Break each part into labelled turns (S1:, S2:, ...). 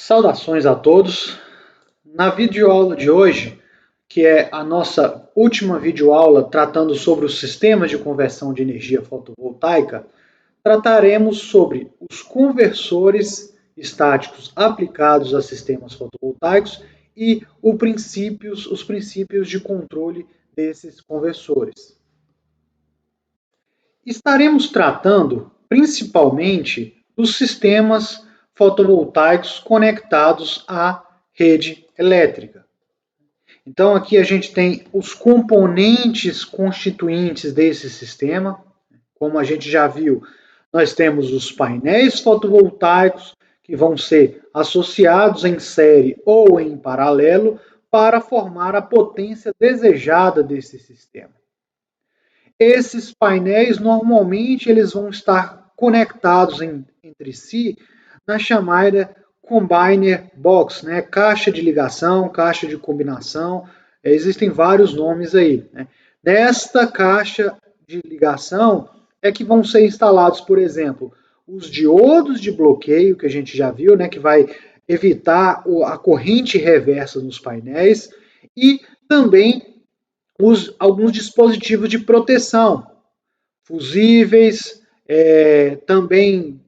S1: Saudações a todos. Na videoaula de hoje, que é a nossa última videoaula tratando sobre os sistemas de conversão de energia fotovoltaica, trataremos sobre os conversores estáticos aplicados a sistemas fotovoltaicos e os princípios de controle desses conversores. Estaremos tratando principalmente dos sistemas fotovoltaicos conectados à rede elétrica. Então, aqui a gente tem os componentes constituintes desse sistema. Como a gente já viu, nós temos os painéis fotovoltaicos, que vão ser associados em série ou em paralelo para formar a potência desejada desse sistema. Esses painéis, normalmente, eles vão estar conectados entre si na chamada Combiner Box, né? Caixa de ligação, caixa de combinação, existem vários nomes aí. Né? Nesta caixa de ligação é que vão ser instalados, por exemplo, os diodos de bloqueio, que a gente já viu, né? Que vai evitar a corrente reversa nos painéis, e também alguns dispositivos de proteção, fusíveis, também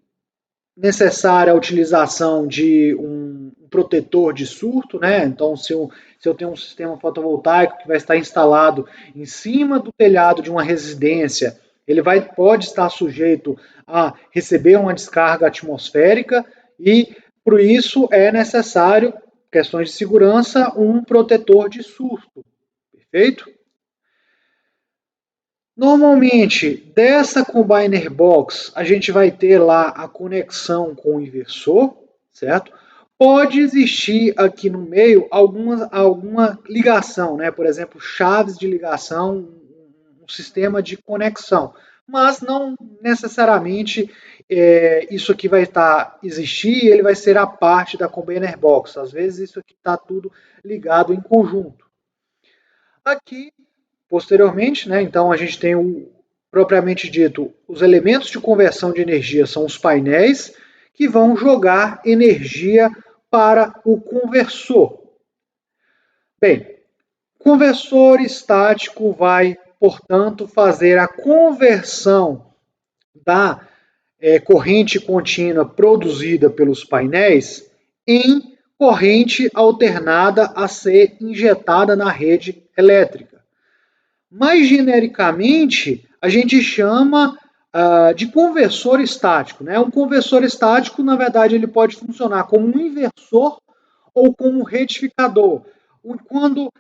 S1: necessária a utilização de um protetor de surto, né? Então, se eu tenho um sistema fotovoltaico que vai estar instalado em cima do telhado de uma residência, ele pode estar sujeito a receber uma descarga atmosférica e, por isso, é necessário, questões de segurança, um protetor de surto. Perfeito? Normalmente, dessa Combiner Box, a gente vai ter lá a conexão com o inversor, certo? Pode existir aqui no meio alguma ligação, né? Por exemplo, chaves de ligação, um sistema de conexão. Mas não necessariamente isso aqui vai existir e ele vai ser a parte da Combiner Box. Às vezes isso aqui está tudo ligado em conjunto. Aqui, posteriormente, né, então a gente tem propriamente dito, os elementos de conversão de energia são os painéis que vão jogar energia para o conversor. Bem, o conversor estático vai, portanto, fazer a conversão da corrente contínua produzida pelos painéis em corrente alternada a ser injetada na rede elétrica. Mais genericamente, a gente chama de conversor estático. Né? Um conversor estático, na verdade, ele pode funcionar como um inversor ou como um retificador. Quando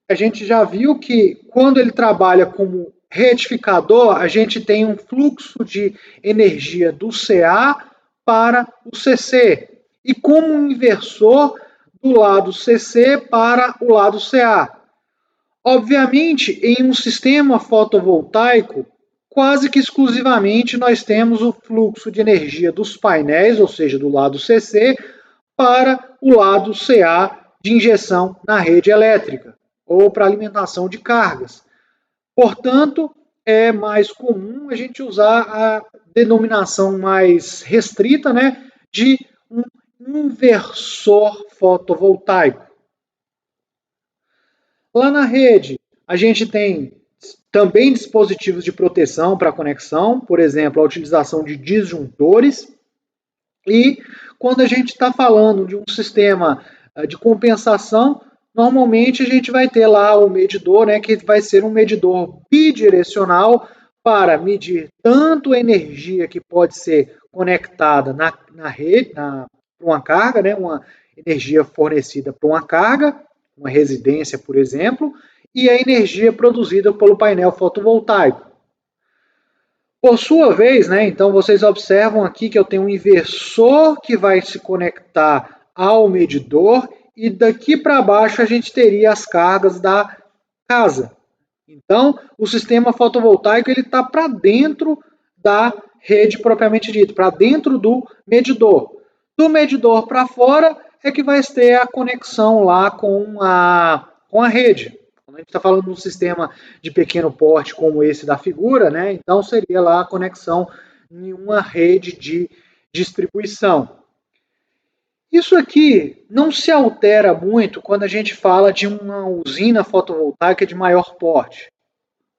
S1: a gente já viu que quando ele trabalha como retificador, a gente tem um fluxo de energia do CA para o CC. E como um inversor do lado CC para o lado CA. Obviamente, em um sistema fotovoltaico, quase que exclusivamente nós temos o fluxo de energia dos painéis, ou seja, do lado CC, para o lado CA de injeção na rede elétrica, ou para alimentação de cargas. Portanto, é mais comum a gente usar a denominação mais restrita, né, de um inversor fotovoltaico. Lá na rede, a gente tem também dispositivos de proteção para conexão, por exemplo, a utilização de disjuntores. E quando a gente está falando de um sistema de compensação, normalmente a gente vai ter lá o medidor, né, que vai ser um medidor bidirecional para medir tanto a energia que pode ser conectada na rede, para uma carga, né, uma energia fornecida para uma carga, uma residência, por exemplo, e a energia produzida pelo painel fotovoltaico. Por sua vez, né, então vocês observam aqui que eu tenho um inversor que vai se conectar ao medidor e daqui para baixo a gente teria as cargas da casa. Então, o sistema fotovoltaico está para dentro da rede propriamente dita, para dentro do medidor. Do medidor para fora é que vai ter a conexão lá com a rede. Quando a gente está falando de um sistema de pequeno porte como esse da figura, né, então seria lá a conexão em uma rede de distribuição. Isso aqui não se altera muito quando a gente fala de uma usina fotovoltaica de maior porte,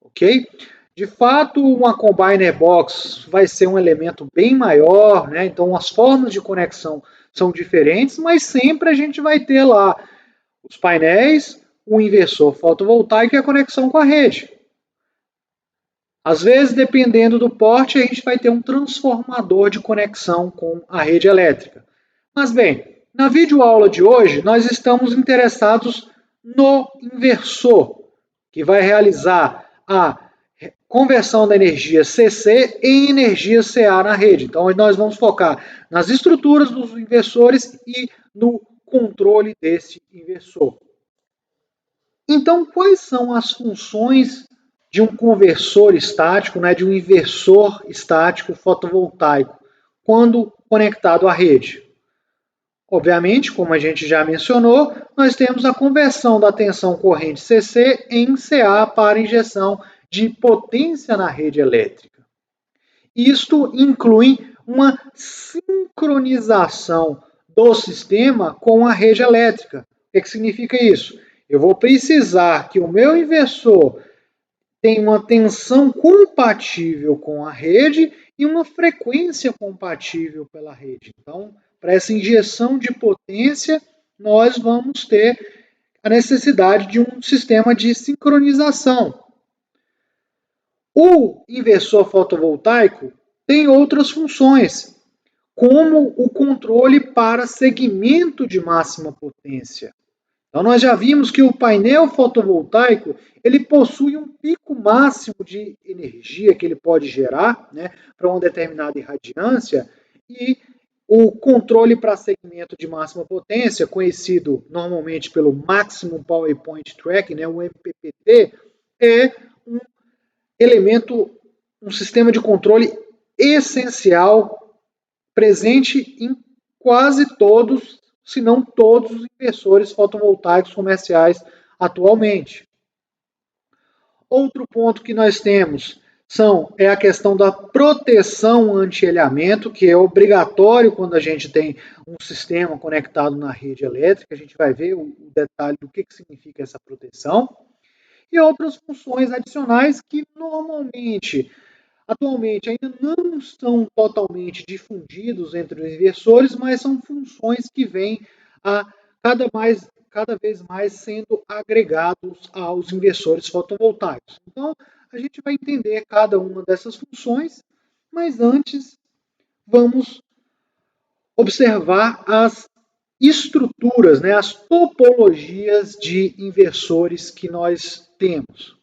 S1: ok? De fato, uma combiner box vai ser um elemento bem maior, né? Então as formas de conexão são diferentes, mas sempre a gente vai ter lá os painéis, o inversor fotovoltaico e a conexão com a rede. Às vezes, dependendo do porte, a gente vai ter um transformador de conexão com a rede elétrica. Mas bem, na videoaula de hoje, nós estamos interessados no inversor, que vai realizar a conversão da energia CC em energia CA na rede. Então, nós vamos focar nas estruturas dos inversores e no controle desse inversor. Então, quais são as funções de um conversor estático, né, de um inversor estático fotovoltaico, quando conectado à rede? Obviamente, como a gente já mencionou, nós temos a conversão da tensão corrente CC em CA para injeção de potência na rede elétrica. Isto inclui uma sincronização do sistema com a rede elétrica. O que significa isso? Eu vou precisar que o meu inversor tenha uma tensão compatível com a rede e uma frequência compatível pela rede. Então, para essa injeção de potência, nós vamos ter a necessidade de um sistema de sincronização. O inversor fotovoltaico tem outras funções, como o controle para segmento de máxima potência. Então, nós já vimos que o painel fotovoltaico ele possui um pico máximo de energia que ele pode gerar, né, para uma determinada irradiância, e o controle para segmento de máxima potência, conhecido normalmente pelo Maximum Power Point Tracking, né, o MPPT, é um elemento, um sistema de controle essencial presente em quase todos, se não todos, os inversores fotovoltaicos comerciais atualmente. Outro ponto que nós temos é a questão da proteção anti-alhamento, que é obrigatório quando a gente tem um sistema conectado na rede elétrica. A gente vai ver o detalhe do que significa essa proteção. E outras funções adicionais que atualmente ainda não estão totalmente difundidos entre os inversores, mas são funções que vêm a cada vez mais sendo agregados aos inversores fotovoltaicos. Então, a gente vai entender cada uma dessas funções, mas antes vamos observar as estruturas, né, as topologias de inversores que nós temos.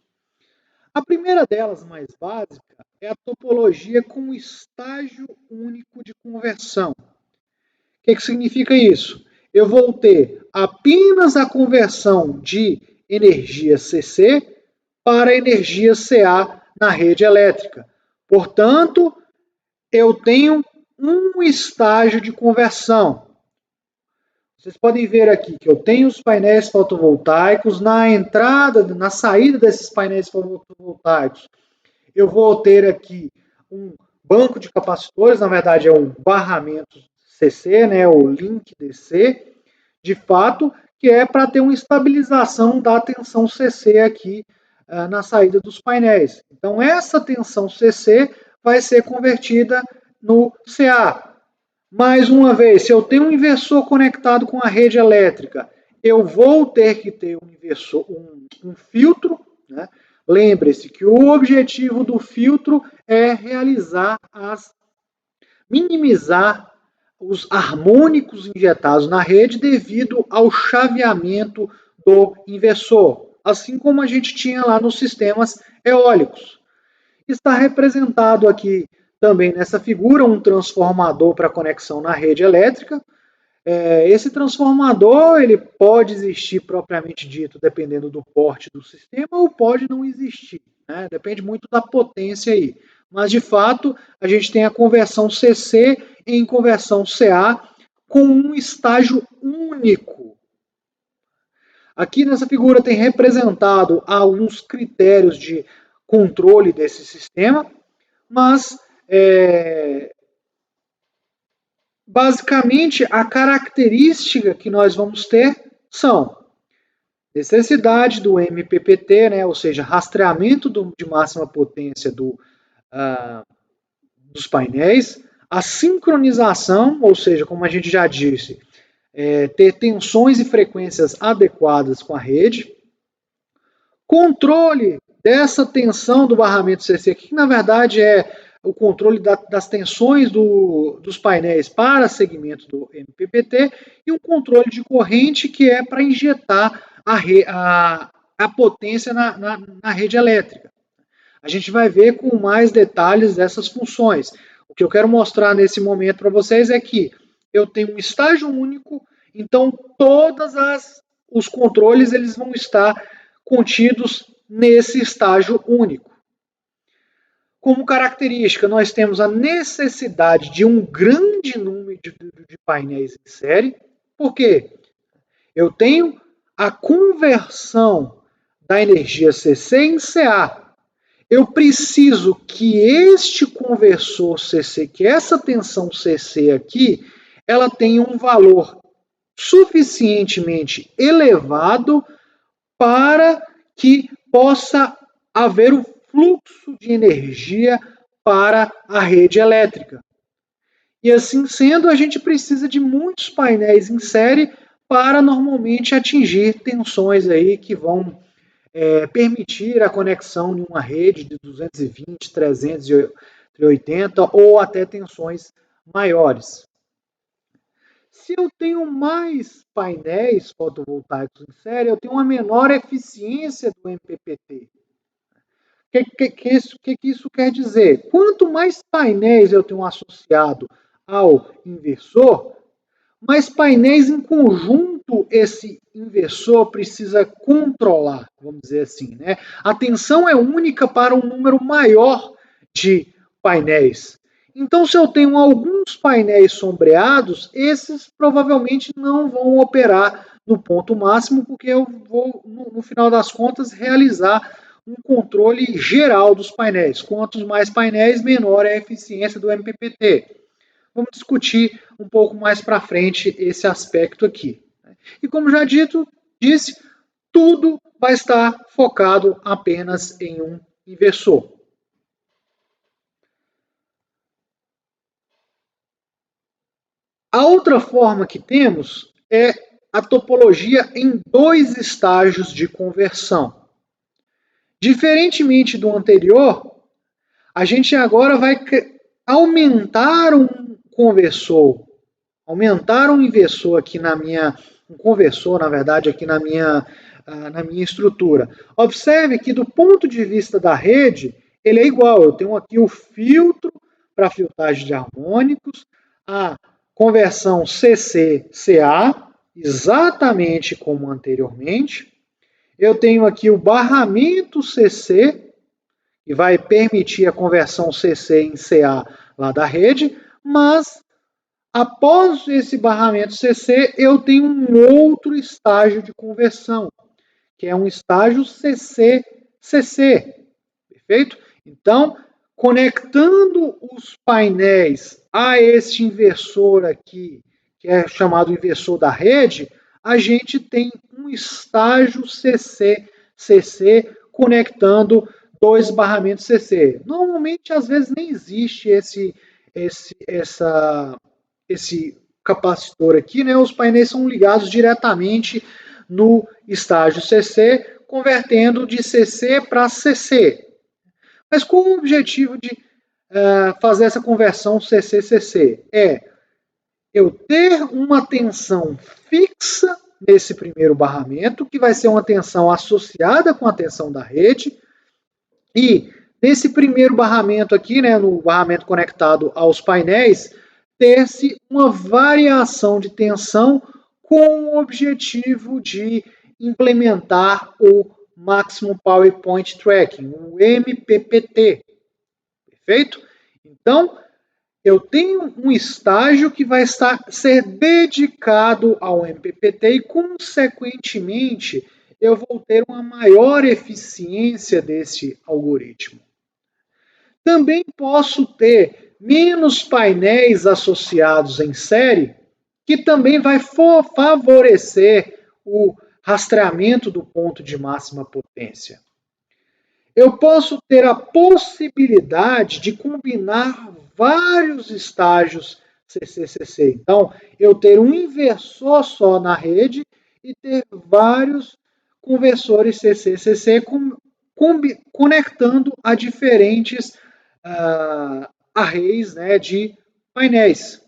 S1: A primeira delas, mais básica, é a topologia com estágio único de conversão. O que significa isso? Eu vou ter apenas a conversão de energia CC para energia CA na rede elétrica. Portanto, eu tenho um estágio de conversão. Vocês podem ver aqui que eu tenho os painéis fotovoltaicos, na saída desses painéis fotovoltaicos, eu vou ter aqui um banco de capacitores, na verdade é um barramento CC, né, o link DC, de fato, que é para ter uma estabilização da tensão CC aqui na saída dos painéis. Então, essa tensão CC vai ser convertida no CA. Mais uma vez, se eu tenho um inversor conectado com a rede elétrica, eu vou ter que ter um filtro, né? Lembre-se que o objetivo do filtro é minimizar os harmônicos injetados na rede devido ao chaveamento do inversor, assim como a gente tinha lá nos sistemas eólicos. Está representado aqui também nessa figura um transformador para conexão na rede elétrica. Esse transformador ele pode existir propriamente dito, dependendo do porte do sistema, ou pode não existir, né? Depende muito da potência aí. Mas, de fato, a gente tem a conversão CC em conversão CA com um estágio único. Aqui nessa figura tem representado alguns critérios de controle desse sistema, mas basicamente, a característica que nós vamos ter são necessidade do MPPT, né, ou seja, rastreamento de máxima potência dos painéis, a sincronização, ou seja, como a gente já disse, ter tensões e frequências adequadas com a rede, controle dessa tensão do barramento CC, que na verdade é o controle das tensões dos painéis para segmento do MPPT, e um controle de corrente que é para injetar a potência na rede elétrica. A gente vai ver com mais detalhes dessas funções. O que eu quero mostrar nesse momento para vocês é que eu tenho um estágio único, então todos os controles eles vão estar contidos nesse estágio único. Como característica, nós temos a necessidade de um grande número de painéis em série, porque eu tenho a conversão da energia CC em CA. Eu preciso que este conversor CC, que essa tensão CC aqui, ela tenha um valor suficientemente elevado para que possa haver o fluxo de energia para a rede elétrica. E assim sendo, a gente precisa de muitos painéis em série para normalmente atingir tensões aí que vão permitir a conexão em uma rede de 220, 380 ou até tensões maiores. Se eu tenho mais painéis fotovoltaicos em série, eu tenho uma menor eficiência do MPPT. O que isso quer dizer? Quanto mais painéis eu tenho associado ao inversor, mais painéis em conjunto esse inversor precisa controlar, vamos dizer assim, né? A tensão é única para um número maior de painéis. Então, se eu tenho alguns painéis sombreados, esses provavelmente não vão operar no ponto máximo, porque eu vou, no final das contas, realizar um controle geral dos painéis. Quantos mais painéis, menor é a eficiência do MPPT. Vamos discutir um pouco mais para frente esse aspecto aqui. E como já disse, tudo vai estar focado apenas em um inversor. A outra forma que temos é a topologia em dois estágios de conversão. Diferentemente do anterior, a gente agora vai aumentar um conversor, aumentar um inversor aqui um conversor, na verdade, aqui na minha estrutura. Observe que do ponto de vista da rede, ele é igual. Eu tenho aqui o filtro para filtragem de harmônicos, a conversão CC-CA, exatamente como anteriormente. Eu tenho aqui o barramento CC, que vai permitir a conversão CC em CA lá da rede, mas após esse barramento CC, eu tenho um outro estágio de conversão, que é um estágio CC-CC, perfeito? Então, conectando os painéis a este inversor aqui, que é chamado inversor da rede, a gente tem um estágio CC-CC conectando dois barramentos CC. Normalmente, às vezes, nem existe esse capacitor aqui, né? Os painéis são ligados diretamente no estágio CC, convertendo de CC para CC. Mas qual o objetivo de fazer essa conversão CC-CC? É eu ter uma tensão fixa nesse primeiro barramento, que vai ser uma tensão associada com a tensão da rede, e nesse primeiro barramento aqui, né, no barramento conectado aos painéis, ter-se uma variação de tensão com o objetivo de implementar o Maximum Power Point Tracking, o MPPT. Perfeito? Então, eu tenho um estágio que vai ser dedicado ao MPPT e, consequentemente, eu vou ter uma maior eficiência desse algoritmo. Também posso ter menos painéis associados em série, que também vai favorecer o rastreamento do ponto de máxima potência. Eu posso ter a possibilidade de combinar vários estágios CCCC. Então, eu ter um inversor só na rede e ter vários conversores CCCC conectando a diferentes arrays, né, de painéis.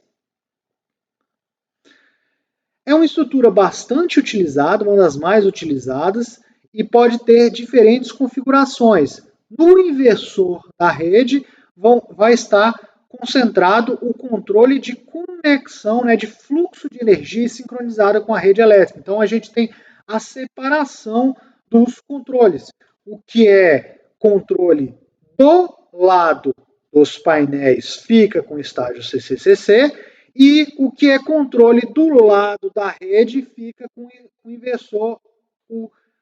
S1: É uma estrutura bastante utilizada, uma das mais utilizadas, e pode ter diferentes configurações. No inversor da rede vai estar concentrado o controle de conexão, né, de fluxo de energia sincronizada com a rede elétrica. Então a gente tem a separação dos controles. O que é controle do lado dos painéis fica com o estágio CCCC, e o que é controle do lado da rede fica com o inversor,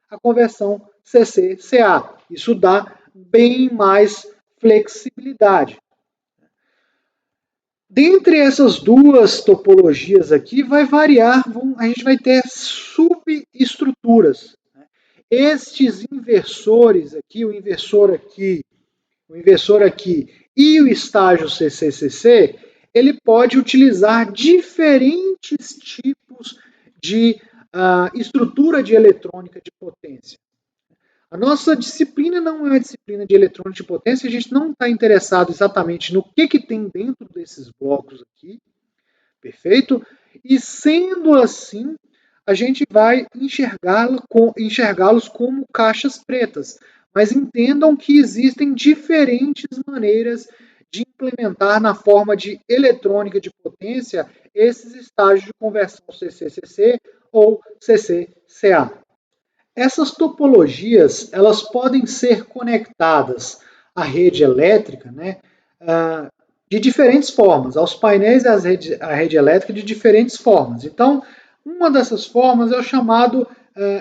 S1: a conversão CC-CA. Isso dá bem mais flexibilidade. Dentre essas duas topologias aqui, vai variar, a gente vai ter subestruturas. Estes inversores aqui, o inversor aqui e o estágio CCCC, ele pode utilizar diferentes tipos de estrutura de eletrônica de potência. A nossa disciplina não é uma disciplina de eletrônica de potência, a gente não está interessado exatamente no que tem dentro desses blocos aqui, perfeito? E sendo assim, a gente vai enxergá-los como caixas pretas. Mas entendam que existem diferentes maneiras de implementar na forma de eletrônica de potência esses estágios de conversão CCCC ou CC-CA. Essas topologias, elas podem ser conectadas à rede elétrica, né, de diferentes formas, aos painéis e à rede elétrica de diferentes formas. Então, uma dessas formas é o chamado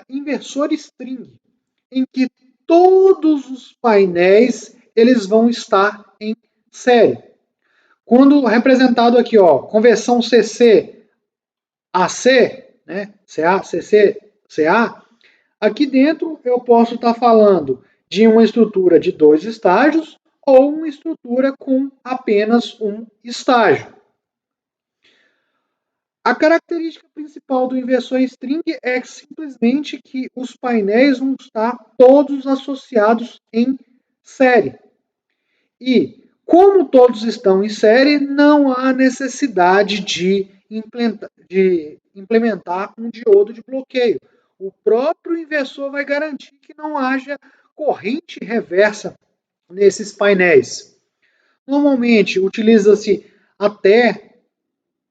S1: inversor string, em que todos os painéis eles vão estar em série. Quando representado aqui, ó, conversão CC AC, né, CA, CC, CA, aqui dentro eu posso estar falando de uma estrutura de 2 estágios ou uma estrutura com apenas um estágio. A característica principal do inversor string é simplesmente que os painéis vão estar todos associados em série. E, como todos estão em série, não há necessidade de implementar um diodo de bloqueio. O próprio inversor vai garantir que não haja corrente reversa nesses painéis. Normalmente, utiliza-se até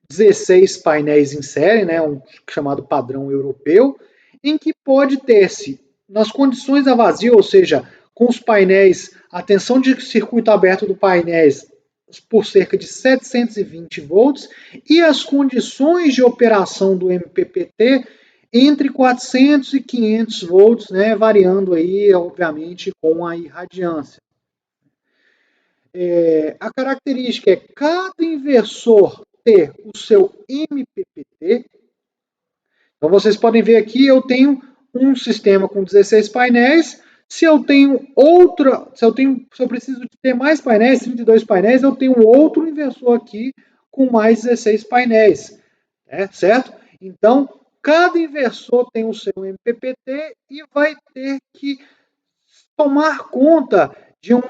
S1: 16 painéis em série, né, um chamado padrão europeu, em que pode ter-se, nas condições a vazio, ou seja, com os painéis, a tensão de circuito aberto do painéis por cerca de 720 volts e as condições de operação do MPPT entre 400 e 500 volts, né, variando aí, obviamente, com a irradiância. A característica é cada inversor ter o seu MPPT. Então vocês podem ver aqui, eu tenho um sistema com 16 painéis. Se eu preciso ter mais painéis, 32 painéis, eu tenho outro inversor aqui com mais 16 painéis, certo? Então, cada inversor tem o seu MPPT e vai ter que tomar conta de um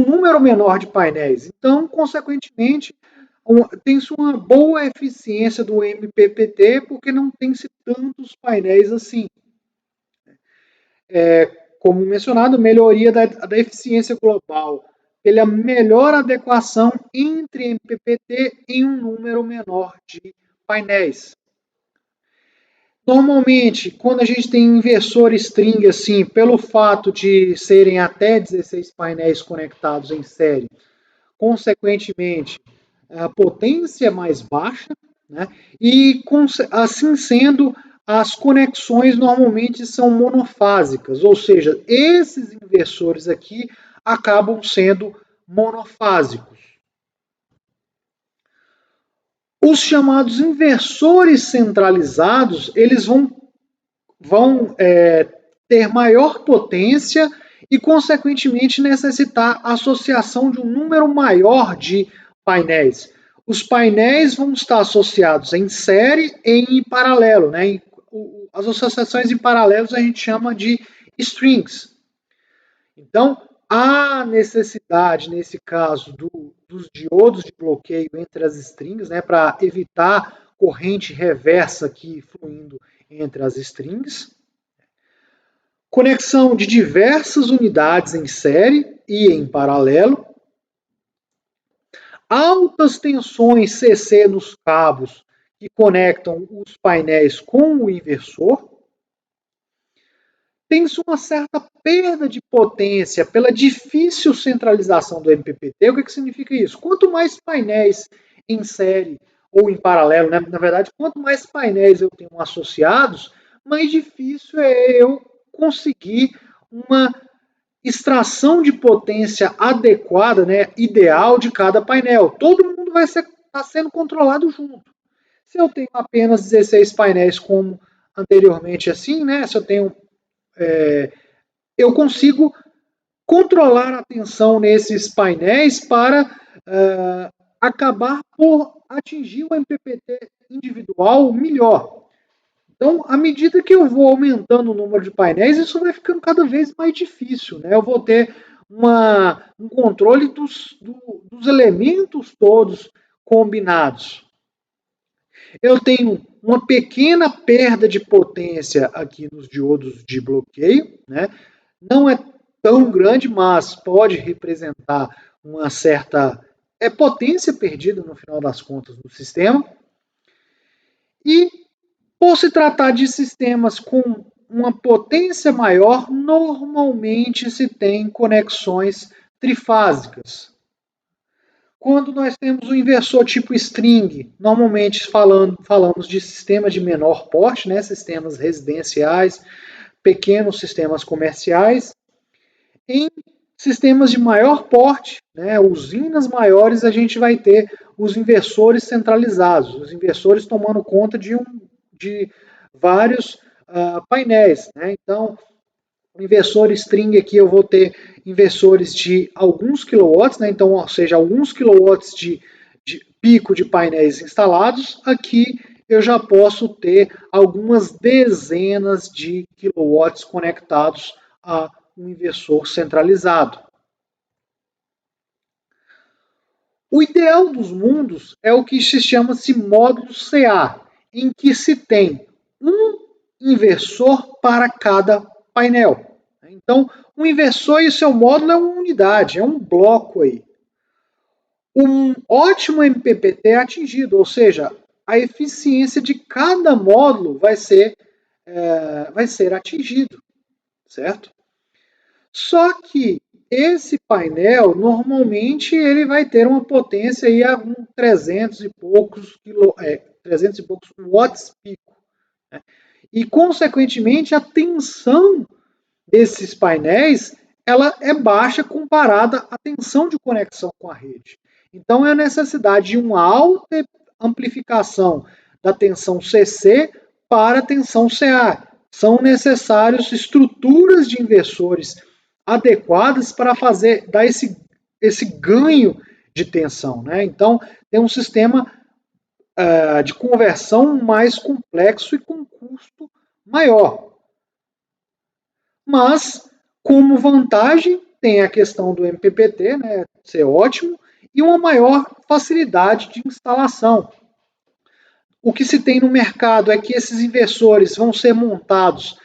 S1: número menor de painéis. Então, consequentemente, tem-se uma boa eficiência do MPPT porque não tem-se tantos painéis assim. Como mencionado, melhoria da eficiência global pela melhor adequação entre MPPT em um número menor de painéis. Normalmente, quando a gente tem inversor string assim, pelo fato de serem até 16 painéis conectados em série, consequentemente, a potência é mais baixa, né? E assim sendo, as conexões normalmente são monofásicas, ou seja, esses inversores aqui acabam sendo monofásicos. Os chamados inversores centralizados, eles vão ter maior potência e, consequentemente, necessitar a associação de um número maior de painéis. Os painéis vão estar associados em série e em paralelo, né? As associações em paralelos a gente chama de strings. Então, há necessidade, nesse caso, dos diodos de bloqueio entre as strings, né, para evitar corrente reversa aqui fluindo entre as strings. Conexão de diversas unidades em série e em paralelo. Altas tensões CC nos cabos que conectam os painéis com o inversor. Tem-se uma certa perda de potência pela difícil centralização do MPPT. O que significa isso? Quanto mais painéis em série ou em paralelo, né? Na verdade, quanto mais painéis eu tenho associados, mais difícil é eu conseguir uma extração de potência adequada, né, ideal de cada painel. Todo mundo vai estar sendo controlado junto. Se eu tenho apenas 16 painéis, como anteriormente assim, né, se eu tenho eu consigo controlar a tensão nesses painéis para acabar por atingir o MPPT individual melhor. Então, à medida que eu vou aumentando o número de painéis, isso vai ficando cada vez mais difícil, né? Eu vou ter um controle dos elementos todos combinados. Eu tenho uma pequena perda de potência aqui nos diodos de bloqueio, né? Não é tão grande, mas pode representar uma certa potência perdida no final das contas do sistema. E por se tratar de sistemas com uma potência maior, normalmente se tem conexões trifásicas. Quando nós temos um inversor tipo string, normalmente falamos de sistemas de menor porte, né, sistemas residenciais, pequenos sistemas comerciais. Em sistemas de maior porte, né, usinas maiores, a gente vai ter os inversores centralizados, os inversores tomando conta de vários painéis. Né? Então, o inversor string aqui eu vou ter inversores de alguns quilowatts, né? Então, ou seja, alguns quilowatts de pico de painéis instalados. Aqui eu já posso ter algumas dezenas de quilowatts conectados a um inversor centralizado. O ideal dos mundos é o que se chama-se módulo CA, em que se tem um inversor para cada painel. Então, um inversor e seu módulo é uma unidade, é um bloco aí. Um ótimo MPPT é atingido, ou seja, a eficiência de cada módulo vai ser atingido, certo? Só que esse painel, normalmente, ele vai ter uma potência aí a 300 e poucos watts pico. Né? E, consequentemente, a tensão desses painéis ela é baixa comparada à tensão de conexão com a rede. Então, é a necessidade de uma alta amplificação da tensão CC para a tensão CA. São necessárias estruturas de inversores adequadas para dar esse ganho de tensão. Né? Então, tem um sistema de conversão mais complexo e com custo maior. Mas, como vantagem, tem a questão do MPPT, né, ser ótimo, e uma maior facilidade de instalação. O que se tem no mercado é que esses inversores vão ser montados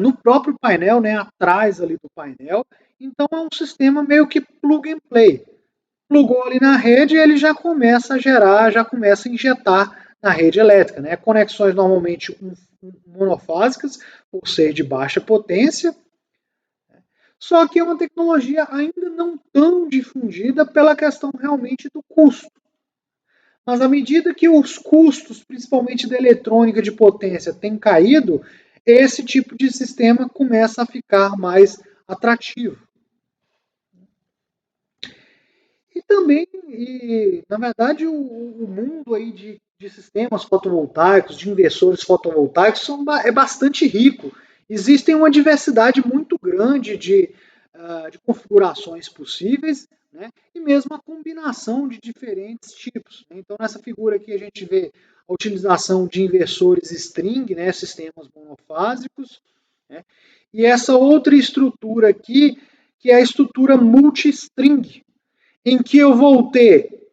S1: no próprio painel, né, atrás ali do painel. Então é um sistema meio que plug and play. Plugou ali na rede e ele já começa a gerar, já começa a injetar na rede elétrica. Né? Conexões normalmente monofásicas, por ser de baixa potência. Só que é uma tecnologia ainda não tão difundida pela questão realmente do custo. Mas à medida que os custos, principalmente da eletrônica de potência, têm caído, esse tipo de sistema começa a ficar mais atrativo. E também, na verdade, o mundo aí de sistemas fotovoltaicos, de inversores fotovoltaicos, é bastante rico. Existem uma diversidade muito grande de configurações possíveis, né? E mesmo a combinação de diferentes tipos, né? Então, nessa figura aqui a gente vê a utilização de inversores string, né? Sistemas monofásicos, né? E essa outra estrutura aqui, que é a estrutura multistring, em que eu vou ter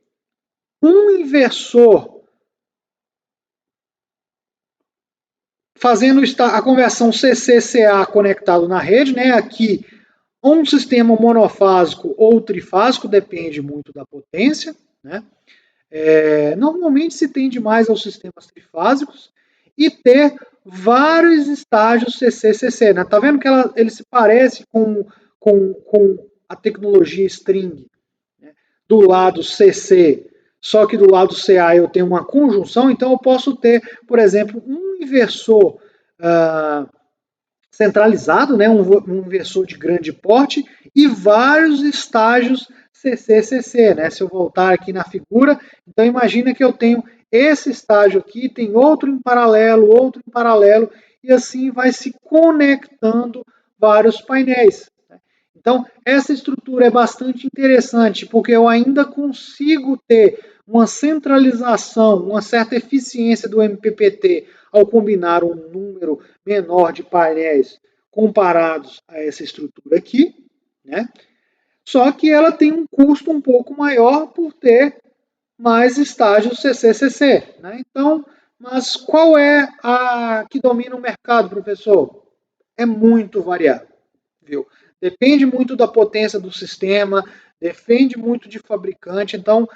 S1: um inversor fazendo a conversão CC-CA conectado na rede, né? Aqui um sistema monofásico ou trifásico, depende muito da potência, né? Normalmente se tende mais aos sistemas trifásicos e ter vários estágios CC-CC, né? Tá vendo que ele se parece com a tecnologia string, né? Do lado CC, só que do lado CA eu tenho uma conjunção, então eu posso ter, por exemplo, um inversor centralizado, né, um inversor de grande porte e vários estágios CC-CC, né? Se eu voltar aqui na figura, então imagina que eu tenho esse estágio aqui, tem outro em paralelo, e assim vai se conectando vários painéis. Então, essa estrutura é bastante interessante, porque eu ainda consigo ter uma centralização, uma certa eficiência do MPPT ao combinar um número menor de painéis comparados a essa estrutura aqui, né? Só que ela tem um custo um pouco maior por ter mais estágios CCCC, né? Então, mas qual é a que domina o mercado, professor? É muito variável, viu? Depende muito da potência do sistema, depende muito de fabricante, então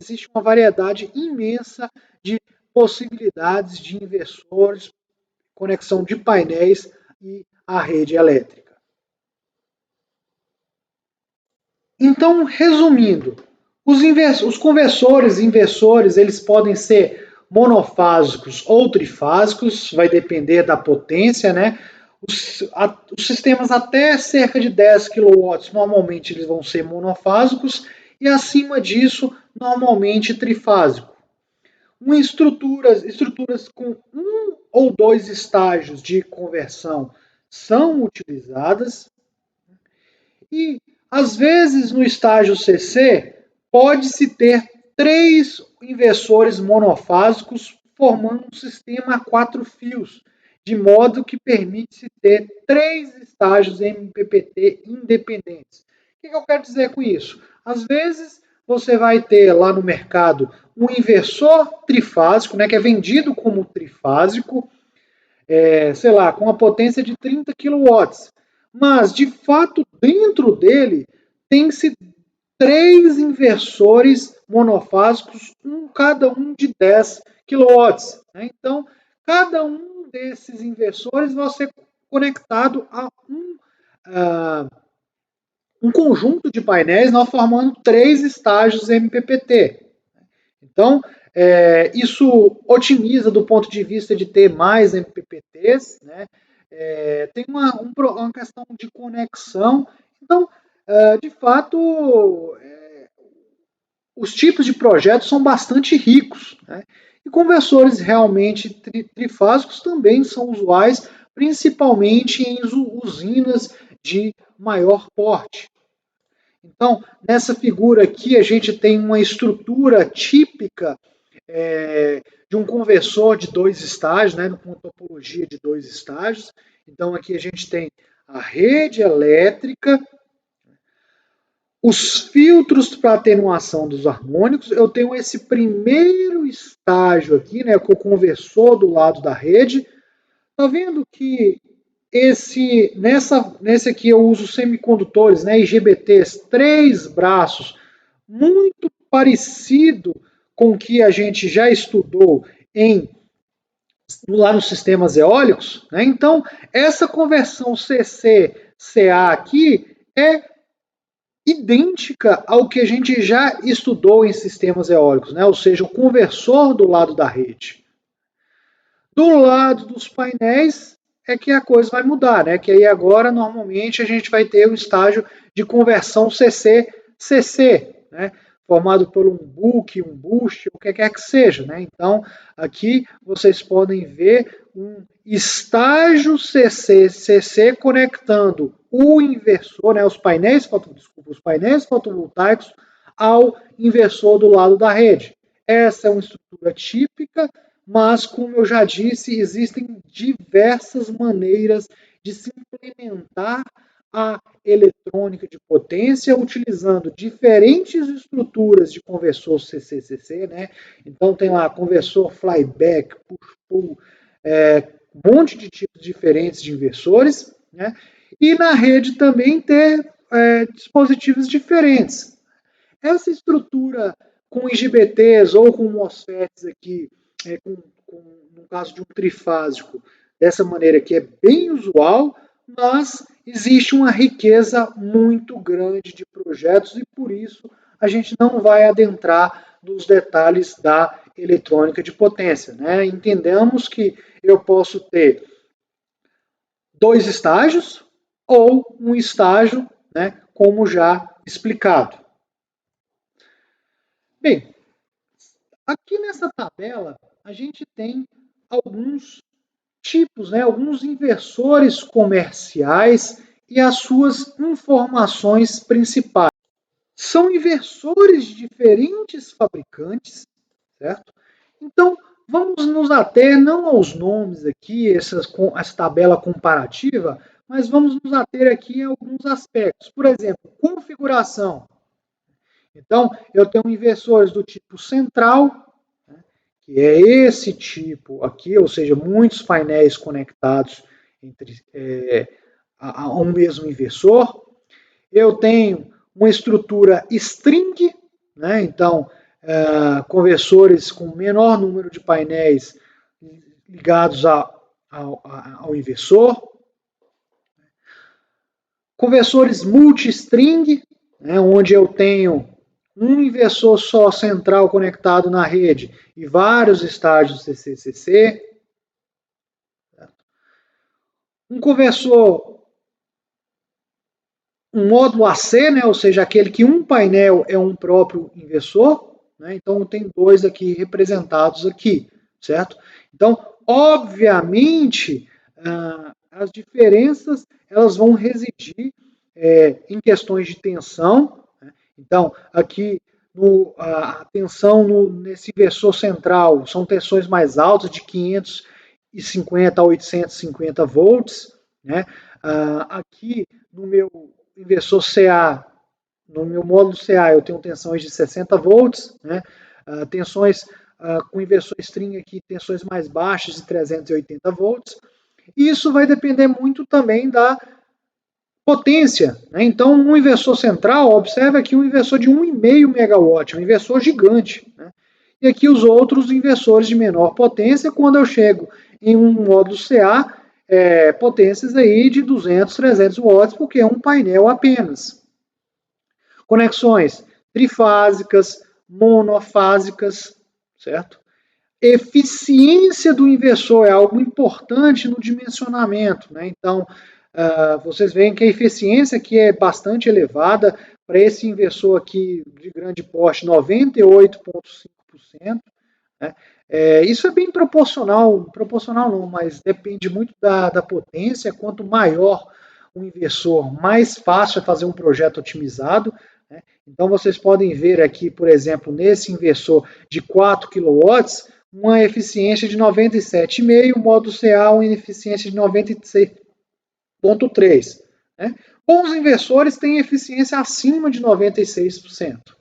S1: existe uma variedade imensa de possibilidades de inversores, conexão de painéis e a rede elétrica. Então, resumindo, os conversores, inversores, eles podem ser monofásicos ou trifásicos, vai depender da potência, né? Os sistemas até cerca de 10 kW, normalmente eles vão ser monofásicos, e acima disso, normalmente trifásico. Estruturas com um ou dois estágios de conversão são utilizadas, e às vezes no estágio CC pode-se ter três inversores monofásicos formando um sistema a 4 fios, de modo que permite-se ter três estágios MPPT independentes. O que eu quero dizer com isso? Às vezes você vai ter lá no mercado um inversor trifásico, né, que é vendido como trifásico, sei lá, com a potência de 30 kW. Mas, de fato, dentro dele tem-se três inversores monofásicos, cada um de 10 kW. Né? Então, cada um desses inversores vai ser conectado a um conjunto de painéis, nós formando três estágios MPPT. Então, isso otimiza do ponto de vista de ter mais MPPTs, né? Tem uma questão de conexão. Então, de fato, os tipos de projetos são bastante ricos, né? E conversores realmente trifásicos também são usuais, principalmente em usinas de maior porte. Então, nessa figura aqui, a gente tem uma estrutura típica de um conversor de dois estágios, né, com uma topologia de dois estágios. Então, aqui a gente tem a rede elétrica, os filtros para atenuação dos harmônicos. Eu tenho esse primeiro estágio aqui, né, com o conversor do lado da rede. Tá vendo que nesse aqui eu uso semicondutores, né, IGBTs, 3 braços, muito parecido com o que a gente já estudou lá nos sistemas eólicos. Né? Então, essa conversão CC-CA aqui é idêntica ao que a gente já estudou em sistemas eólicos, né? Ou seja, o conversor do lado da rede. Do lado dos painéis é que a coisa vai mudar, né? Que aí agora normalmente a gente vai ter o estágio de conversão CC CC, né? Formado por um book, um boost, o que quer que seja, né? Então, aqui vocês podem ver um estágio CC conectando o inversor, né, os painéis fotovoltaicos ao inversor do lado da rede. Essa é uma estrutura típica, mas, como eu já disse, existem diversas maneiras de se implementar a eletrônica de potência utilizando diferentes estruturas de conversor CC-CC, né? Então tem lá conversor flyback, push-pull, um monte de tipos diferentes de inversores, né? E na rede também ter dispositivos diferentes. Essa estrutura com IGBTs ou com MOSFETs aqui, no caso de um trifásico, dessa maneira que é bem usual, mas existe uma riqueza muito grande de projetos e por isso a gente não vai adentrar nos detalhes da eletrônica de potência, né? Entendemos que eu posso ter 2 estágios ou um estágio, né, como já explicado. Bem, aqui nessa tabela a gente tem alguns tipos, né, alguns inversores comerciais e as suas informações principais. São inversores de diferentes fabricantes, certo? Então, vamos nos ater não aos nomes aqui, essa tabela comparativa, mas vamos nos ater aqui a alguns aspectos. Por exemplo, configuração. Então, eu tenho inversores do tipo central, né, que é esse tipo aqui, ou seja, muitos painéis conectados a um mesmo inversor. Eu tenho uma estrutura string, né, então, conversores com menor número de painéis ligados ao inversor. Conversores multi-string, né, onde eu tenho um inversor só central conectado na rede e vários estágios CC-CC. Um conversor, um módulo AC, né, ou seja, aquele que um painel é um próprio inversor, né, então tem 2 aqui representados aqui, certo? Então, obviamente, as diferenças elas vão residir em questões de tensão. Né? Então, aqui a tensão nesse inversor central são tensões mais altas, de 550 a 850 volts. Né? Aqui no meu inversor CA, no meu módulo CA, eu tenho tensões de 60 volts, né? Tensões com inversor string aqui, tensões mais baixas de 380 volts. E isso vai depender muito também da potência. Né? Então, um inversor central, observe aqui um inversor de 1,5 megawatt, um inversor gigante. Né? E aqui os outros inversores de menor potência, quando eu chego em um módulo CA, potências aí de 200, 300 watts, porque é um painel apenas. Conexões trifásicas, monofásicas, certo? Eficiência do inversor é algo importante no dimensionamento, né? Então, vocês veem que a eficiência aqui é bastante elevada para esse inversor aqui de grande porte, 98,5%. Né? Isso é bem proporcional não, mas depende muito da potência. Quanto maior o inversor, mais fácil é fazer um projeto otimizado. Né? Então, vocês podem ver aqui, por exemplo, nesse inversor de 4 kW, uma eficiência de 97,5, o módulo CA uma eficiência de 96,3. Né? Bons inversores têm eficiência acima de 96%.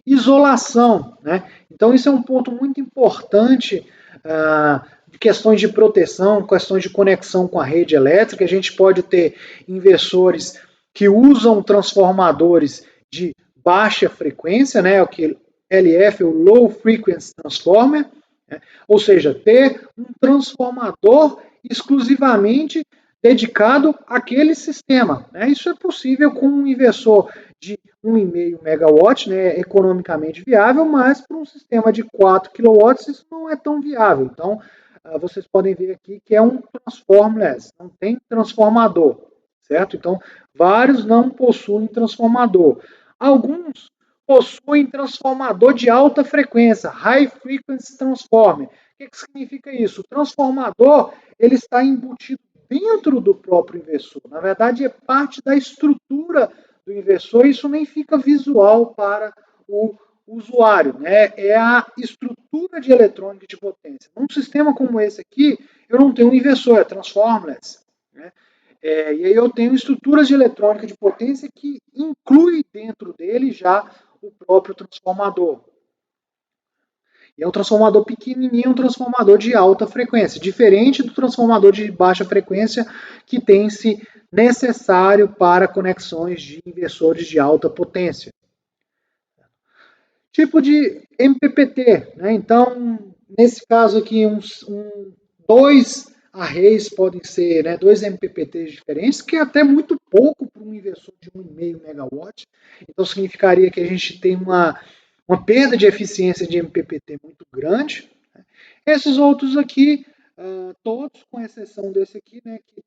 S1: Isolação, né? Então isso é um ponto muito importante de questões de proteção, questões de conexão com a rede elétrica. A gente pode ter inversores que usam transformadores de baixa frequência, né? O que LF, o Low Frequency Transformer, né? Ou seja, ter um transformador exclusivamente dedicado àquele sistema. Né? Isso é possível com um inversor de 1,5 megawatt, né, economicamente viável, mas para um sistema de 4 kW isso não é tão viável. Então, vocês podem ver aqui que é um transformless, não tem transformador, certo? Então, vários não possuem transformador. Alguns possuem transformador de alta frequência, High Frequency Transformer. O que significa isso? O transformador ele está embutido dentro do próprio inversor. Na verdade, é parte da estrutura do inversor, e isso nem fica visual para o usuário, né? É a estrutura de eletrônica de potência. Num sistema como esse aqui, eu não tenho um inversor, é transformless, né? E aí eu tenho estruturas de eletrônica de potência que inclui dentro dele já o próprio transformador. E é um transformador pequenininho, um transformador de alta frequência, diferente do transformador de baixa frequência que tem-se necessário para conexões de inversores de alta potência. Tipo de MPPT, né? Então, nesse caso aqui, dois arrays podem ser, né, dois MPPTs diferentes, que é até muito pouco para um inversor de 1,5 megawatt. Então, significaria que a gente tem uma perda de eficiência de MPPT muito grande. Esses outros aqui, todos, com exceção desse aqui, né, que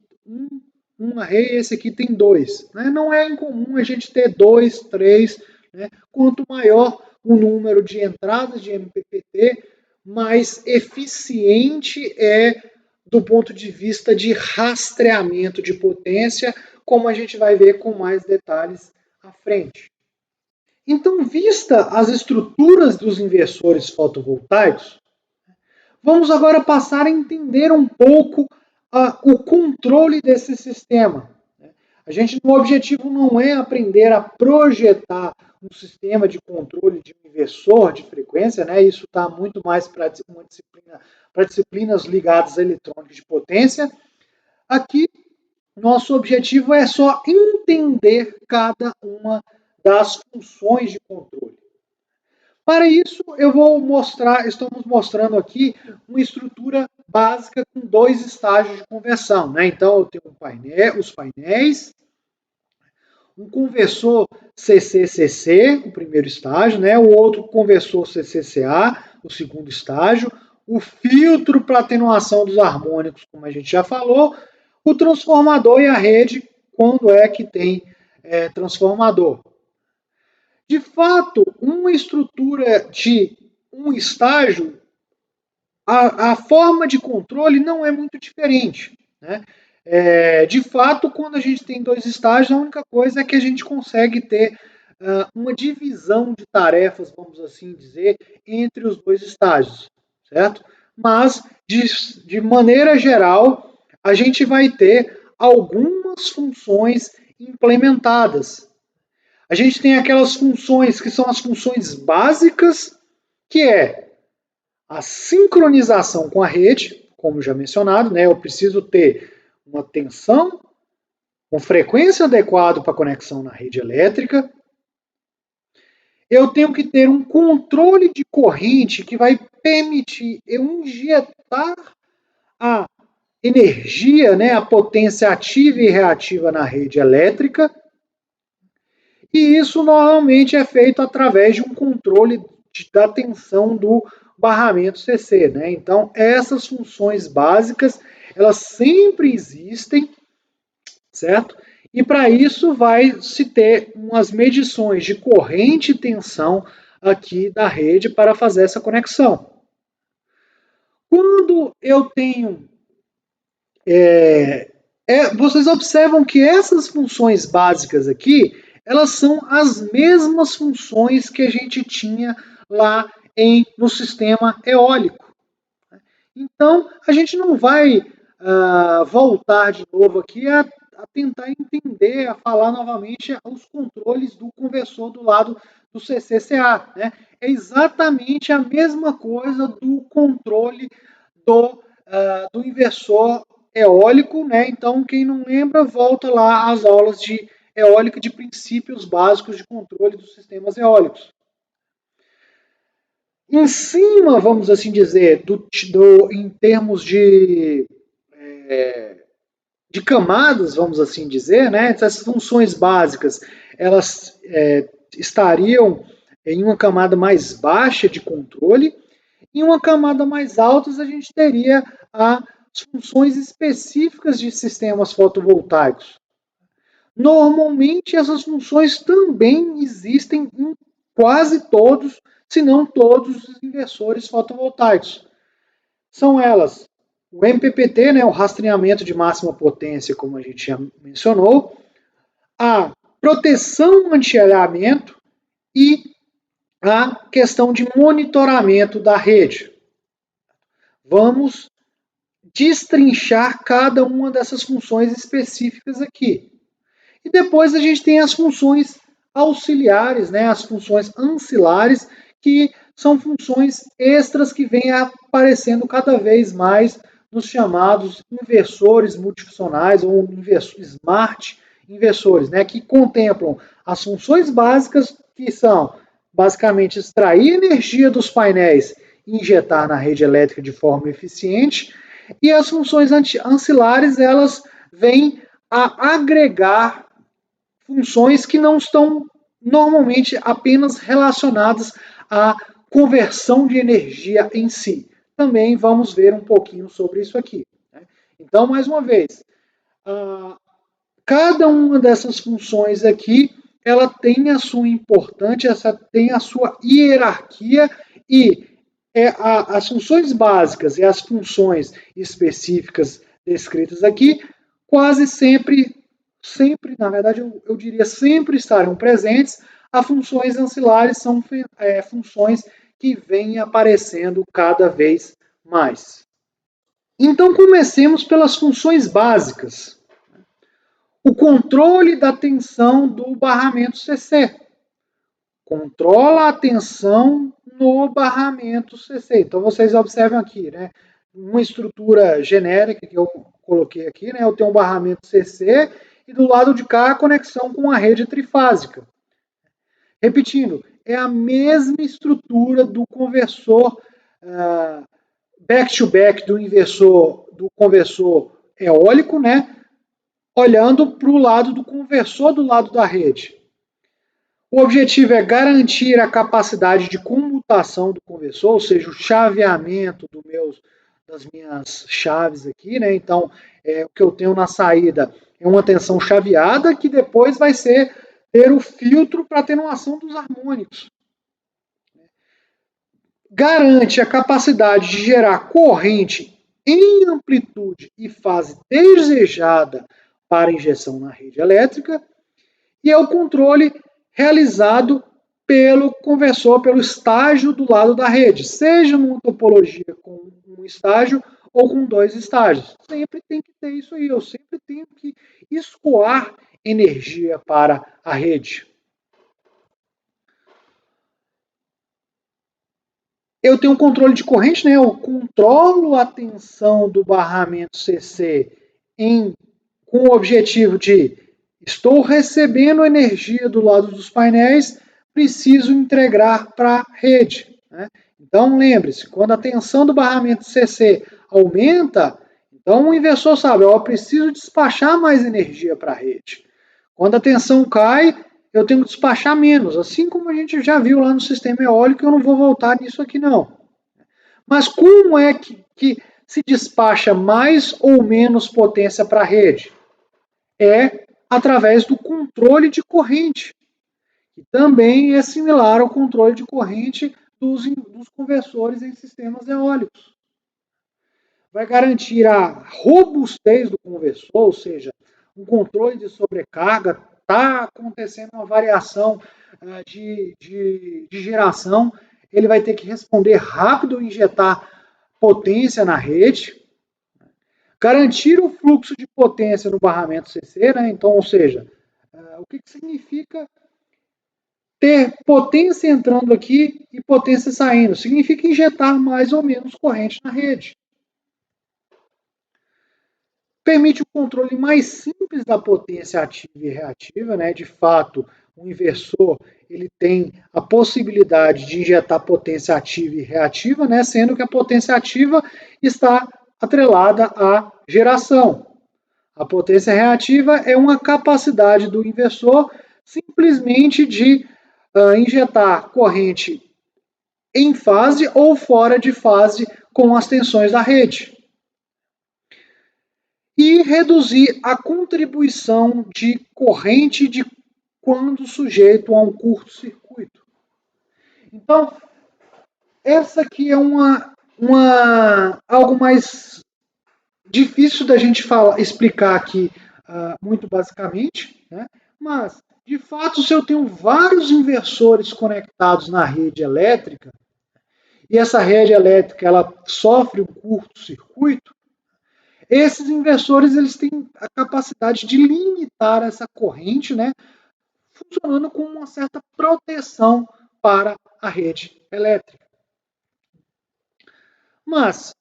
S1: um array, esse aqui tem dois. Né? Não é incomum a gente ter dois, três, né? Quanto maior o número de entradas de MPPT, mais eficiente é do ponto de vista de rastreamento de potência, como a gente vai ver com mais detalhes à frente. Então, vista as estruturas dos inversores fotovoltaicos, vamos agora passar a entender um pouco o controle desse sistema. O objetivo não é aprender a projetar um sistema de controle de um inversor de frequência, né? Isso está muito mais para disciplinas ligadas à eletrônica de potência. Aqui, nosso objetivo é só entender cada uma das funções de controle. Para isso, estamos mostrando aqui uma estrutura básica com dois estágios de conversão. Né? Então, eu tenho os painéis, um conversor CC-CC, o primeiro estágio, né? O outro conversor CC-CA, o segundo estágio, o filtro para atenuação dos harmônicos, como a gente já falou, o transformador e a rede, quando é que tem transformador. De fato, uma estrutura de um estágio, a forma de controle não é muito diferente. Né? De fato, quando a gente tem dois estágios, a única coisa é que a gente consegue ter uma divisão de tarefas, vamos assim dizer, entre os dois estágios, certo? Mas, de maneira geral, a gente vai ter algumas funções implementadas. A gente tem aquelas funções que são as funções básicas, que é a sincronização com a rede, como já mencionado, né? Eu preciso ter uma tensão com frequência adequada para conexão na rede elétrica. Eu tenho que ter um controle de corrente que vai permitir eu injetar a energia, né, a potência ativa e reativa na rede elétrica. E isso normalmente é feito através de um controle da tensão do barramento CC. Né? Então, essas funções básicas, elas sempre existem, certo? E para isso vai se ter umas medições de corrente e tensão aqui da rede para fazer essa conexão. Quando eu tenho... vocês observam que essas funções básicas aqui, elas são as mesmas funções que a gente tinha lá no sistema eólico. Então, a gente não vai voltar de novo aqui a tentar entender, a falar novamente os controles do conversor do lado do CCCA. Né? É exatamente a mesma coisa do controle do inversor eólico. Né? Então, quem não lembra, volta lá às aulas de eólica, de princípios básicos de controle dos sistemas eólicos. Em cima, vamos assim dizer, em termos de camadas, vamos assim dizer, né? Essas funções básicas, elas estariam em uma camada mais baixa de controle. Em uma camada mais alta, a gente teria as funções específicas de sistemas fotovoltaicos. Normalmente, essas funções também existem em quase todos, se não todos, os inversores fotovoltaicos. São elas o MPPT, né, o rastreamento de máxima potência, como a gente já mencionou, a proteção anti-alhamento e a questão de monitoramento da rede. Vamos destrinchar cada uma dessas funções específicas aqui. E depois a gente tem as funções auxiliares, né, as funções ancilares, que são funções extras que vêm aparecendo cada vez mais nos chamados inversores multifuncionais ou smart inversores, né, que contemplam as funções básicas, que são basicamente extrair energia dos painéis e injetar na rede elétrica de forma eficiente, e as funções ancilares, elas vêm a agregar funções que não estão normalmente apenas relacionadas à conversão de energia em si. Também vamos ver um pouquinho sobre isso aqui. Então, mais uma vez, cada uma dessas funções aqui, ela tem a sua importância, tem a sua hierarquia e as funções básicas e as funções específicas descritas aqui, quase sempre, na verdade, eu diria sempre estarão presentes. As funções ancilares são funções que vêm aparecendo cada vez mais. Então, comecemos pelas funções básicas. O controle da tensão do barramento CC. Controla a tensão no barramento CC. Então, vocês observam aqui, né? Uma estrutura genérica que eu coloquei aqui, né? Eu tenho um barramento CC e do lado de cá a conexão com a rede trifásica. Repetindo, é a mesma estrutura do conversor back-to-back do conversor eólico, né? Olhando para o lado do conversor do lado da rede. O objetivo é garantir a capacidade de comutação do conversor, ou seja, o chaveamento das minhas chaves aqui, né? Então, o que eu tenho na saída é uma tensão chaveada que depois vai ter o filtro para atenuação dos harmônicos. Garante a capacidade de gerar corrente em amplitude e fase desejada para injeção na rede elétrica, e é o controle realizado pelo conversor, pelo estágio do lado da rede, seja numa topologia com um estágio ou com 2 estágios. Sempre tem que ter isso aí, eu sempre tenho que escoar energia para a rede. Eu tenho um controle de corrente, né? Eu controlo a tensão do barramento CC com o objetivo de estou recebendo energia do lado dos painéis, preciso integrar para a rede. Né? Então, lembre-se, quando a tensão do barramento CC aumenta, então o inversor sabe, eu preciso despachar mais energia para a rede. Quando a tensão cai, eu tenho que despachar menos, assim como a gente já viu lá no sistema eólico, eu não vou voltar nisso aqui não. Mas como é que se despacha mais ou menos potência para a rede? É através do controle de corrente, que também é similar ao controle de corrente dos conversores em sistemas eólicos. Vai garantir a robustez do conversor, ou seja, um controle de sobrecarga, está acontecendo uma variação de geração, ele vai ter que responder rápido e injetar potência na rede, garantir o fluxo de potência no barramento CC, né? Então, ou seja, o que significa ter potência entrando aqui e potência saindo? Significa injetar mais ou menos corrente na rede. Permite o controle mais simples da potência ativa e reativa, né? De fato, o inversor ele tem a possibilidade de injetar potência ativa e reativa, né? Sendo que a potência ativa está atrelada à geração. A potência reativa é uma capacidade do inversor simplesmente de injetar corrente em fase ou fora de fase com as tensões da rede. e reduzir a contribuição de corrente de quando sujeito a um curto-circuito. Então, essa aqui é algo mais difícil da gente explicar aqui muito basicamente, né? Mas, de fato, se eu tenho vários inversores conectados na rede elétrica, e essa rede elétrica ela sofre um curto-circuito, esses inversores eles têm a capacidade de limitar essa corrente, né, funcionando com uma certa proteção para a rede elétrica. Mas,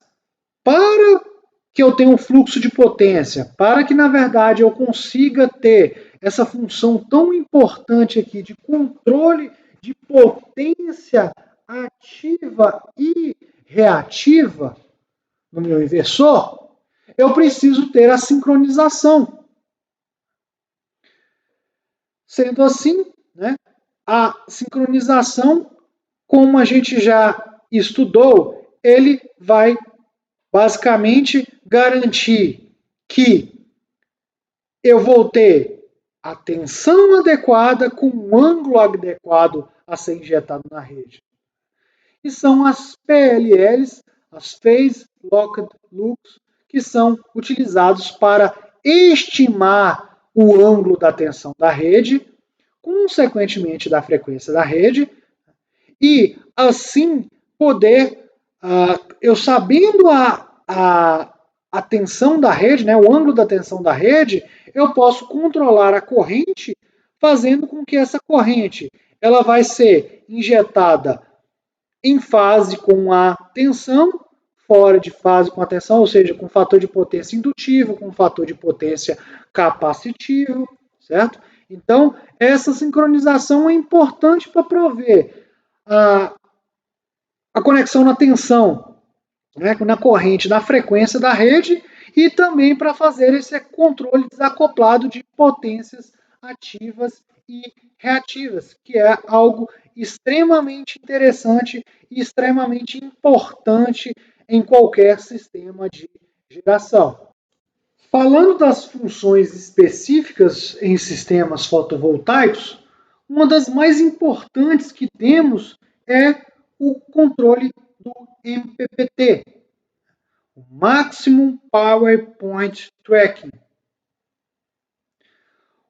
S1: para que eu tenha um fluxo de potência, para que, na verdade, eu consiga ter essa função tão importante aqui de controle de potência ativa e reativa no meu inversor, eu preciso ter a sincronização. Sendo assim, né, a sincronização, como a gente já estudou, ele vai basicamente garantir que eu vou ter a tensão adequada com um ângulo adequado a ser injetado na rede. E são as PLLs, as Phase Locked Loops, que são utilizados para estimar o ângulo da tensão da rede, consequentemente da frequência da rede, e assim poder, eu sabendo a tensão da rede, né, o ângulo da tensão da rede, eu posso controlar a corrente, fazendo com que essa corrente ela vai ser injetada em fase com a tensão, fora de fase com a tensão, ou seja, com fator de potência indutivo, com fator de potência capacitivo, certo? Então, essa sincronização é importante para prover a conexão na tensão, né, na corrente, na frequência da rede e também para fazer esse controle desacoplado de potências ativas e reativas, que é algo extremamente interessante e extremamente importante em qualquer sistema de geração. Falando das funções específicas em sistemas fotovoltaicos, uma das mais importantes que temos é o controle do MPPT, o Maximum Power Point Tracking.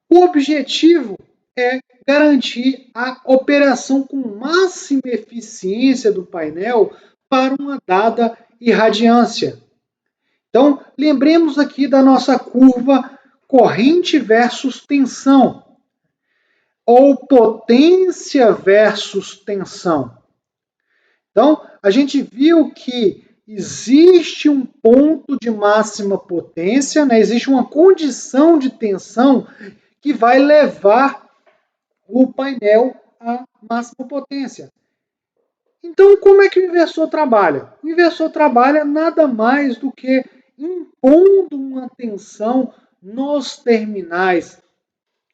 S1: O objetivo é garantir a operação com máxima eficiência do painel para uma dada irradiância. Então, lembremos aqui da nossa curva corrente versus tensão, ou potência versus tensão. Então, a gente viu que existe um ponto de máxima potência, né? Existe uma condição de tensão que vai levar o painel à máxima potência. Então, como é que o inversor trabalha? O inversor trabalha nada mais do que impondo uma tensão nos terminais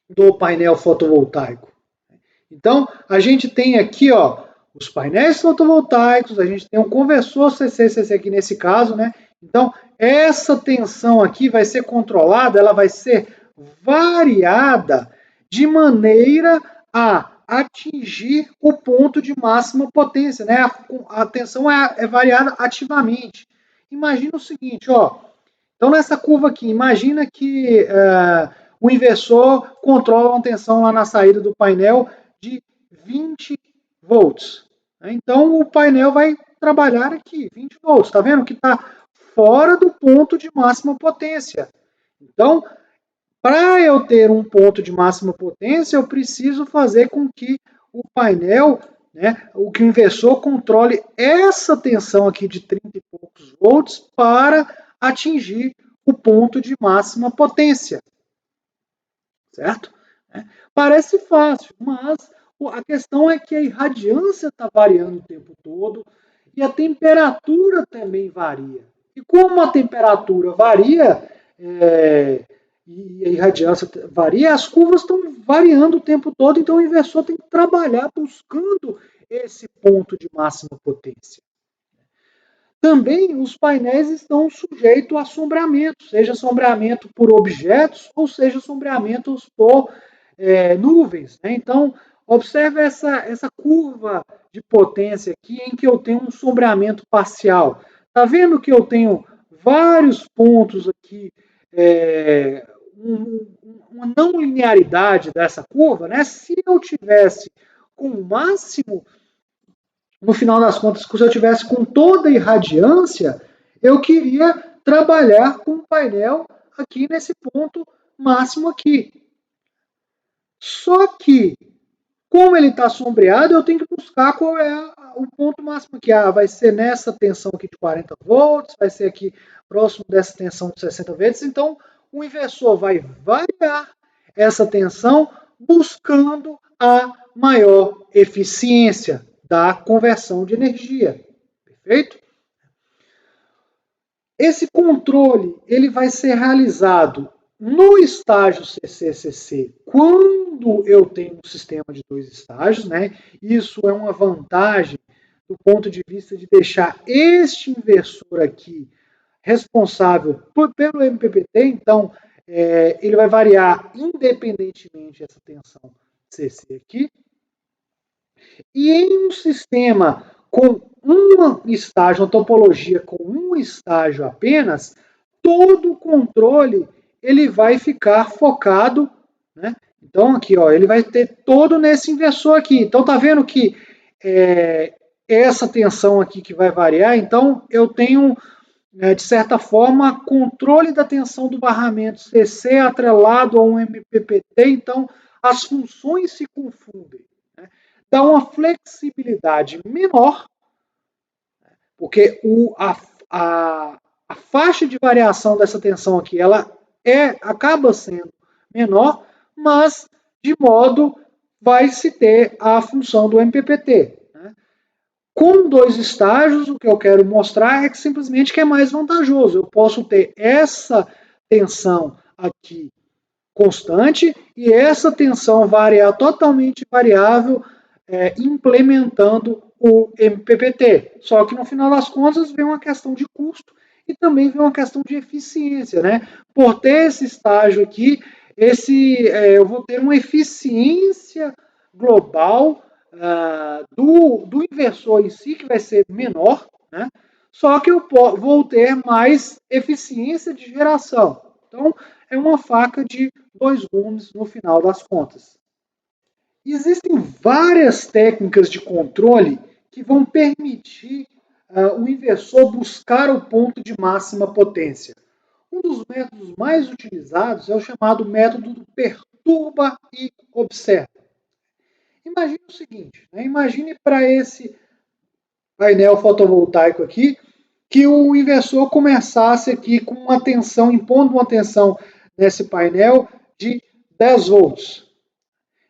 S1: do painel fotovoltaico. Então, a gente tem aqui, ó, os painéis fotovoltaicos, a gente tem um conversor CC-CC aqui nesse caso, né? Então, essa tensão aqui vai ser controlada, ela vai ser variada de maneira a atingir o ponto de máxima potência, né? A tensão é variada ativamente. Imagina o seguinte, ó. Então, nessa curva aqui, imagina que o inversor controla uma tensão lá na saída do painel de 20 volts. Então, o painel vai trabalhar aqui, 20 volts. Está vendo que está fora do ponto de máxima potência. Então, para eu ter um ponto de máxima potência, eu preciso fazer com que o painel, né, que o inversor controle essa tensão aqui de 30 e poucos volts para atingir o ponto de máxima potência. Certo? Parece fácil, mas a questão é que a irradiância está variando o tempo todo e a temperatura também varia. E como a temperatura varia e a irradiância varia, as curvas estão variando o tempo todo, então o inversor tem que trabalhar buscando esse ponto de máxima potência. Também os painéis estão sujeitos a sombreamento, seja sombreamento por objetos ou seja sombreamentos por nuvens. Né? Então, observe essa curva de potência aqui em que eu tenho um sombreamento parcial. Está vendo que eu tenho vários pontos aqui, uma não linearidade dessa curva? Né? Se eu tivesse com o máximo, no final das contas, se eu tivesse com toda a irradiância, eu queria trabalhar com o painel aqui nesse ponto máximo aqui. Só que, como ele está sombreado, eu tenho que buscar qual é o ponto máximo aqui. Vai ser nessa tensão aqui de 40 volts, vai ser aqui próximo dessa tensão de 60 volts. Então, o inversor vai variar essa tensão buscando a maior eficiência da conversão de energia. Perfeito? Esse controle ele vai ser realizado no estágio CCCC quando eu tenho um sistema de 2 estágios, né? Isso é uma vantagem do ponto de vista de deixar este inversor aqui responsável pelo MPPT, então ele vai variar independentemente dessa tensão CC aqui. E em um sistema com um estágio, uma topologia com um estágio apenas, todo o controle ele vai ficar focado, né? Então aqui, ó, ele vai ter todo nesse inversor aqui. Então tá vendo que essa tensão aqui que vai variar, então eu tenho de certa forma controle da tensão do barramento CC atrelado a um MPPT, então as funções se confundem. Dá uma flexibilidade menor, porque a faixa de variação dessa tensão aqui ela acaba sendo menor, mas de modo vai se ter a função do MPPT. Né? Com 2 estágios, o que eu quero mostrar é que simplesmente que é mais vantajoso. Eu posso ter essa tensão aqui constante e essa tensão variar totalmente variável implementando o MPPT. Só que no final das contas vem uma questão de custo e também vem uma questão de eficiência. Né? Por ter esse estágio aqui, eu vou ter uma eficiência global do inversor em si, que vai ser menor, né? Só que eu vou ter mais eficiência de geração. Então, é uma faca de 2 gumes no final das contas. Existem várias técnicas de controle que vão permitir o inversor buscar o ponto de máxima potência. Um dos métodos mais utilizados é o chamado método do perturba e observa. Imagine o seguinte, né? Imagine para esse painel fotovoltaico aqui, que o inversor começasse aqui com uma tensão, impondo uma tensão nesse painel de 10 volts.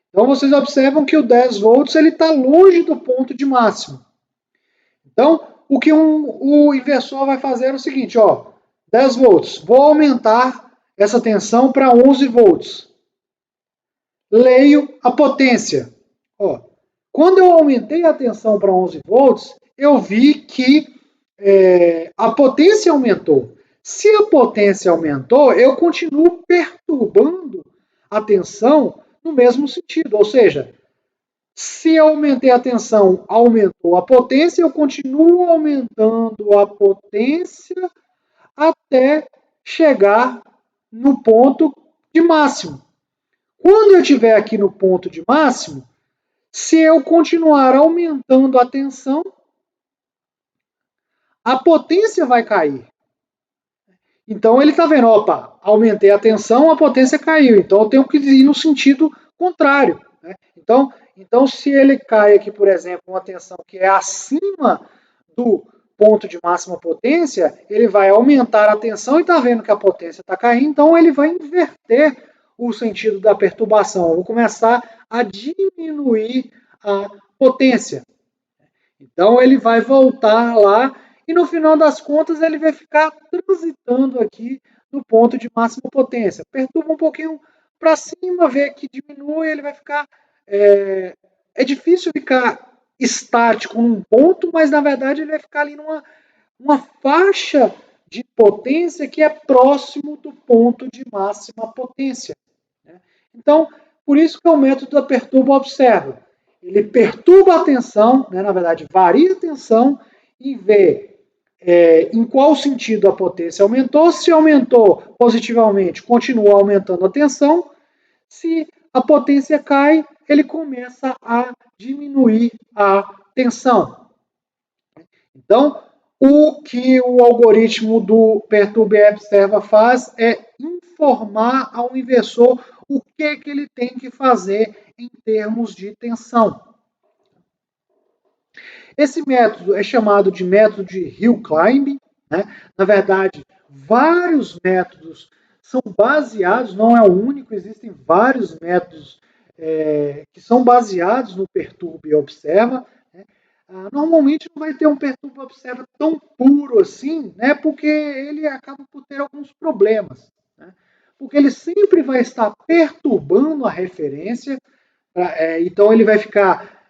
S1: Então, vocês observam que o 10 volts está longe do ponto de máximo. Então, o que o inversor vai fazer é o seguinte, ó, 10 volts, vou aumentar essa tensão para 11 volts. Leio a potência. Ó, quando eu aumentei a tensão para 11 volts, eu vi que a potência aumentou. Se a potência aumentou, eu continuo perturbando a tensão no mesmo sentido. Ou seja, se eu aumentei a tensão, aumentou a potência, eu continuo aumentando a potência até chegar no ponto de máximo. Quando eu estiver aqui no ponto de máximo, se eu continuar aumentando a tensão, a potência vai cair. Então ele está vendo, opa, aumentei a tensão, a potência caiu. Então eu tenho que ir no sentido contrário. Né? Então, se ele cai aqui, por exemplo, uma tensão que é acima do ponto de máxima potência, ele vai aumentar a tensão e está vendo que a potência está caindo, então ele vai inverter o sentido da perturbação. Eu vou começar a diminuir a potência. Então ele vai voltar lá e no final das contas ele vai ficar transitando aqui no ponto de máxima potência. Perturba um pouquinho para cima, vê que diminui, ele vai ficar... É difícil ficar estático num ponto, mas na verdade ele vai ficar ali uma faixa de potência que é próximo do ponto de máxima potência. Então, por isso que é o método da perturba-observa. Ele perturba a tensão, na verdade, varia a tensão e vê em qual sentido a potência aumentou. Se aumentou positivamente, continua aumentando a tensão. Se a potência cai, ele começa a diminuir a tensão. Então, o que o algoritmo do Perturba e Observa faz é informar ao inversor o que ele tem que fazer em termos de tensão. Esse método é chamado de método de hill climbing. Na verdade, vários métodos são baseados, não é o único, existem vários métodos que são baseados no Perturba e Observa. Normalmente não vai ter um Perturba Observa tão puro assim, porque ele acaba por ter alguns problemas. Porque ele sempre vai estar perturbando a referência, então ele vai ficar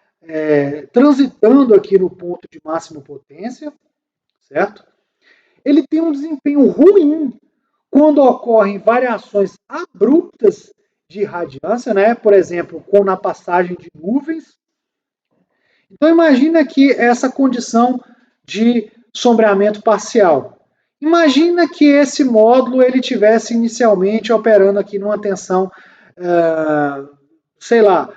S1: transitando aqui no ponto de máxima potência, certo? Ele tem um desempenho ruim quando ocorrem variações abruptas de radiância, por exemplo, como na passagem de nuvens. Então imagina aqui essa condição de sombreamento parcial. Imagina que esse módulo ele tivesse inicialmente operando aqui numa tensão, sei lá,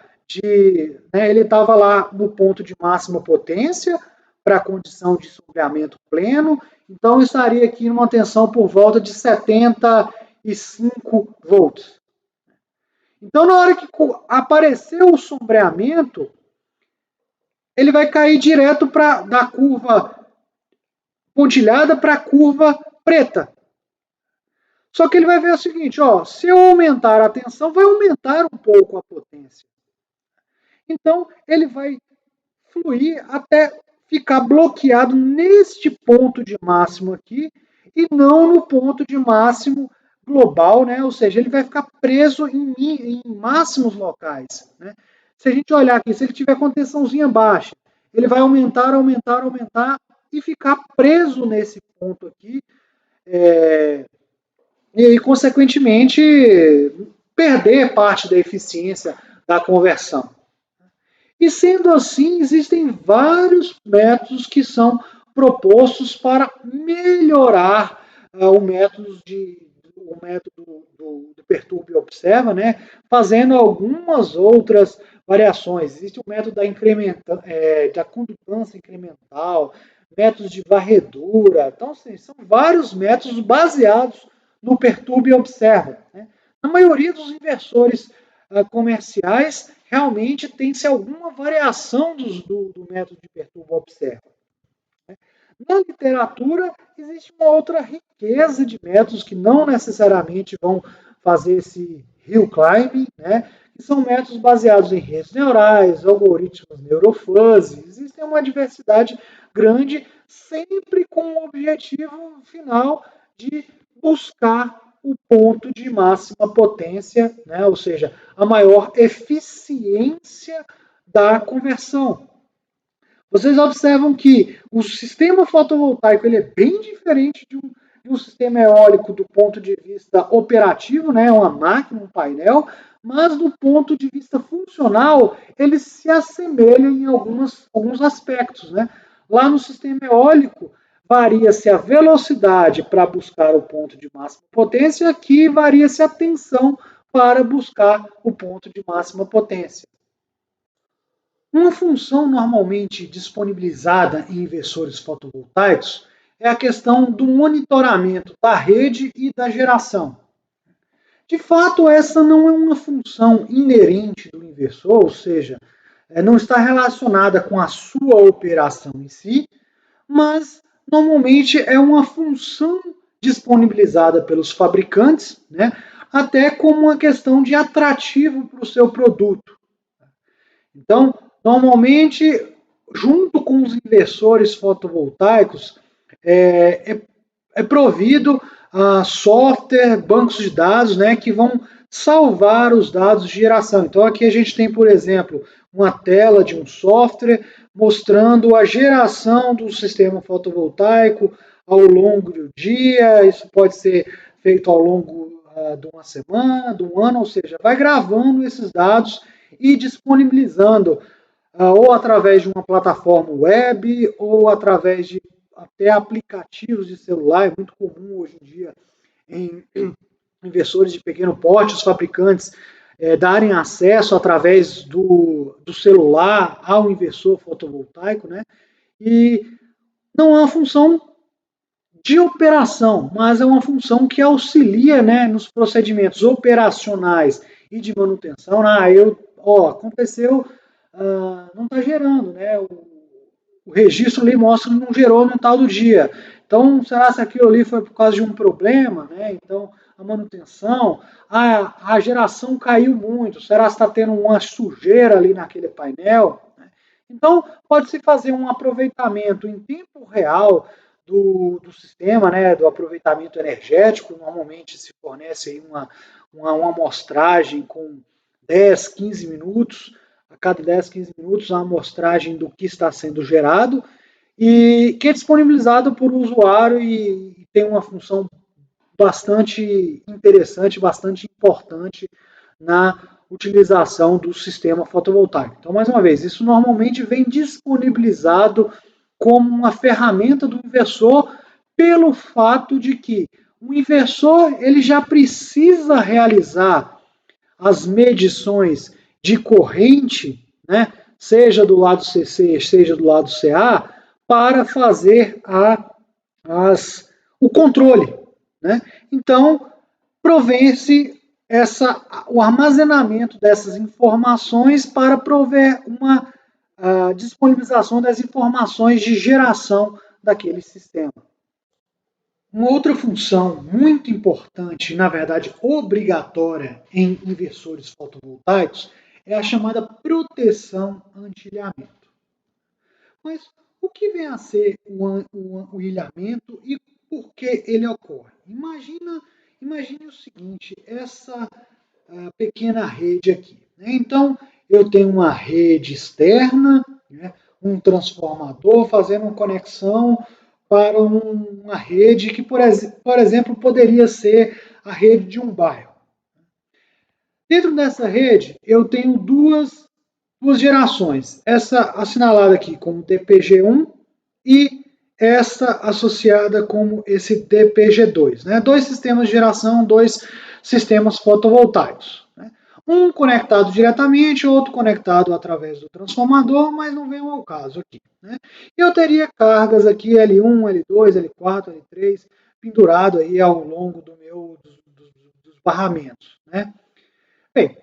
S1: ele estava lá no ponto de máxima potência para a condição de sombreamento pleno, então estaria aqui numa tensão por volta de 75 volts. Então na hora que aparecer o sombreamento, ele vai cair direto da curva pontilhada para a curva preta. Só que ele vai ver o seguinte, se eu aumentar a tensão, vai aumentar um pouco a potência. Então, ele vai fluir até ficar bloqueado neste ponto de máximo aqui e não no ponto de máximo global, ou seja, ele vai ficar preso em máximos locais. Se a gente olhar aqui, se ele tiver com tensãozinha baixa, ele vai aumentar, aumentar, aumentar e ficar preso nesse ponto aqui e aí, consequentemente, perder parte da eficiência da conversão. E sendo assim, existem vários métodos que são propostos para melhorar o método do Perturba e Observa, fazendo algumas outras variações. Existe o método da condutância incremental, métodos de varredura. Então, assim, são vários métodos baseados no Perturba e Observa. A maioria dos inversores comerciais realmente tem-se alguma variação do método de Perturba-Observa. Na literatura, existe uma outra riqueza de métodos que não necessariamente vão fazer esse hill climbing, que são métodos baseados em redes neurais, algoritmos neurofuzzy. Existe uma diversidade grande, sempre com o objetivo final de buscar o ponto de máxima potência, ou seja, a maior eficiência da conversão. Vocês observam que o sistema fotovoltaico ele é bem diferente de um sistema eólico do ponto de vista operativo, uma máquina, um painel, mas do ponto de vista funcional, ele se assemelha em alguns aspectos. Lá no sistema eólico, varia-se a velocidade para buscar o ponto de máxima potência, aqui varia-se a tensão para buscar o ponto de máxima potência. Uma função normalmente disponibilizada em inversores fotovoltaicos é a questão do monitoramento da rede e da geração. De fato, essa não é uma função inerente do inversor, ou seja, não está relacionada com a sua operação em si, mas normalmente é uma função disponibilizada pelos fabricantes, até como uma questão de atrativo para o seu produto. Então, normalmente, junto com os inversores fotovoltaicos, é provido software, bancos de dados, que vão salvar os dados de geração. Então, aqui a gente tem, por exemplo, uma tela de um software mostrando a geração do sistema fotovoltaico, ao longo do dia, isso pode ser feito ao longo de uma semana, de um ano, ou seja, vai gravando esses dados e disponibilizando ou através de uma plataforma web ou através de até aplicativos de celular. É muito comum hoje em dia em inversores de pequeno porte, os fabricantes darem acesso através do celular ao inversor fotovoltaico, né? E não é uma função de operação, mas é uma função que auxilia, né, nos procedimentos operacionais e de manutenção. Aconteceu, não está gerando, né? O registro ali mostra que não gerou no tal do dia. Então, será que aquilo ali foi por causa de um problema, né? Então, a manutenção, a geração caiu muito. Será que está tendo uma sujeira ali naquele painel? Então, pode-se fazer um aproveitamento em tempo real do sistema, né, do aproveitamento energético. Normalmente se fornece aí uma amostragem com 10, 15 minutos, a cada 10, 15 minutos, a amostragem do que está sendo gerado, e que é disponibilizado por o usuário e tem uma função bastante interessante, bastante importante na utilização do sistema fotovoltaico. Então, mais uma vez, isso normalmente vem disponibilizado como uma ferramenta do inversor pelo fato de que o inversor ele já precisa realizar as medições de corrente, né, seja do lado CC, seja do lado CA, para fazer o controle. Né? Então, provém-se o armazenamento dessas informações para prover uma disponibilização das informações de geração daquele sistema. Uma outra função muito importante, na verdade obrigatória em inversores fotovoltaicos, é a chamada proteção anti-ilhamento. Mas o que vem a ser o ilhamento e por que ele ocorre? Imagine o seguinte, essa pequena rede aqui. Né? Então, eu tenho uma rede externa, né? Um transformador fazendo uma conexão para uma rede que, por exemplo, poderia ser a rede de um bairro. Dentro dessa rede, eu tenho duas gerações. Essa assinalada aqui como DPG1 e essa associada como esse DPG2. Né? Dois sistemas de geração, dois sistemas fotovoltaicos. Né? Um conectado diretamente, outro conectado através do transformador, mas não vem ao caso aqui. Né? Eu teria cargas aqui L1, L2, L4, L3, pendurado aí ao longo dos barramentos. Né? Bem,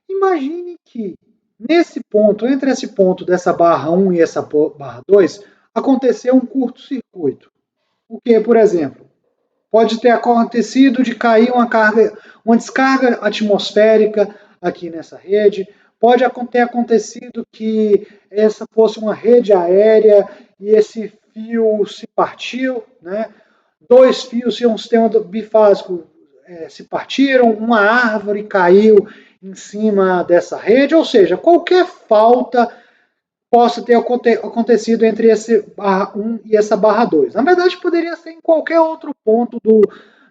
S1: imagine que nesse ponto, entre esse ponto dessa barra 1 e essa barra 2, aconteceu um curto-circuito. O que, por exemplo? Pode ter acontecido de cair uma descarga atmosférica aqui nessa rede, pode ter acontecido que essa fosse uma rede aérea e esse fio se partiu, né? Dois fios de um sistema bifásico se partiram, uma árvore caiu em cima dessa rede, ou seja, qualquer falta possa ter acontecido entre esse barra 1 e essa barra 2. Na verdade, poderia ser em qualquer outro ponto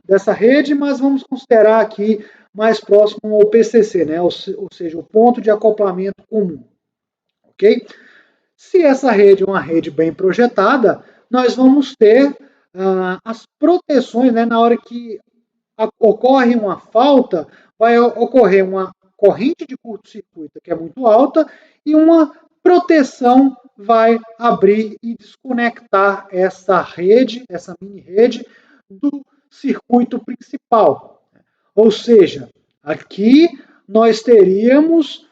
S1: dessa rede, mas vamos considerar aqui mais próximo ao PCC, né? Ou seja, o ponto de acoplamento comum. Ok? Se essa rede é uma rede bem projetada, nós vamos ter as proteções, né? Na hora que ocorre uma falta, vai ocorrer uma corrente de curto-circuito que é muito alta e uma proteção vai abrir e desconectar essa rede, essa mini rede, do circuito principal. Ou seja, aqui nós teríamos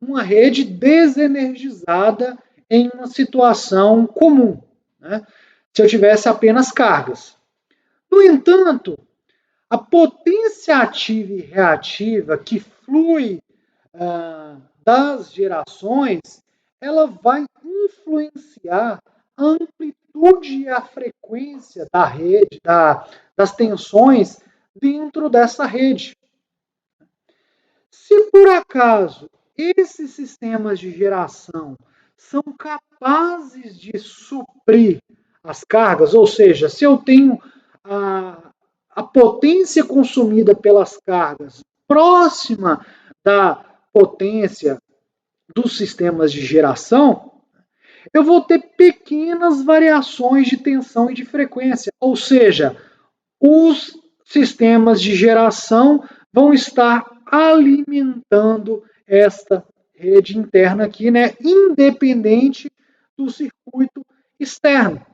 S1: uma rede desenergizada em uma situação comum, né? Se eu tivesse apenas cargas. No entanto, a potência ativa e reativa que flui das gerações, ela vai influenciar a amplitude e a frequência da rede, das tensões dentro dessa rede. Se por acaso esses sistemas de geração são capazes de suprir as cargas, ou seja, se eu tenho a potência consumida pelas cargas próxima da potência dos sistemas de geração, eu vou ter pequenas variações de tensão e de frequência, ou seja, os sistemas de geração vão estar alimentando esta rede interna aqui, né, independente do circuito externo.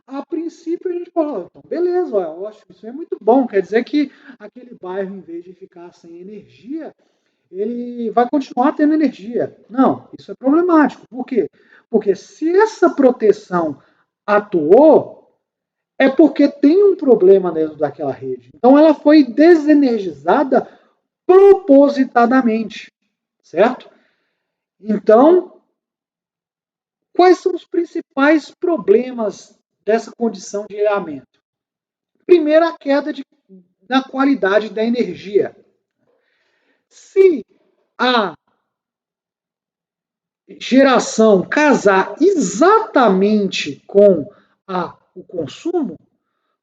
S1: A princípio a gente fala, então beleza, eu acho que isso é muito bom, quer dizer que aquele bairro, em vez de ficar sem energia, ele vai continuar tendo energia. Não, isso é problemático. Por quê? Porque se essa proteção atuou, é porque tem um problema dentro daquela rede. Então ela foi desenergizada propositadamente, certo? Então, quais são os principais problemas dessa condição de ilhamento? Primeiro, a queda da qualidade da energia. Se a geração casar exatamente com o consumo,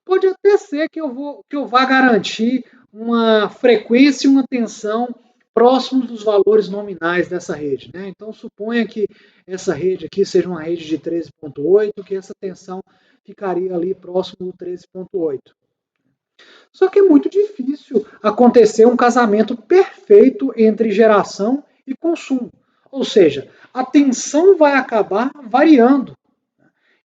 S1: pode até ser que eu vá garantir uma frequência e uma tensão próximos dos valores nominais dessa rede. Né? Então, suponha que essa rede aqui seja uma rede de 13,8, que essa tensão ficaria ali próximo do 13,8. Só que é muito difícil acontecer um casamento perfeito entre geração e consumo. Ou seja, a tensão vai acabar variando.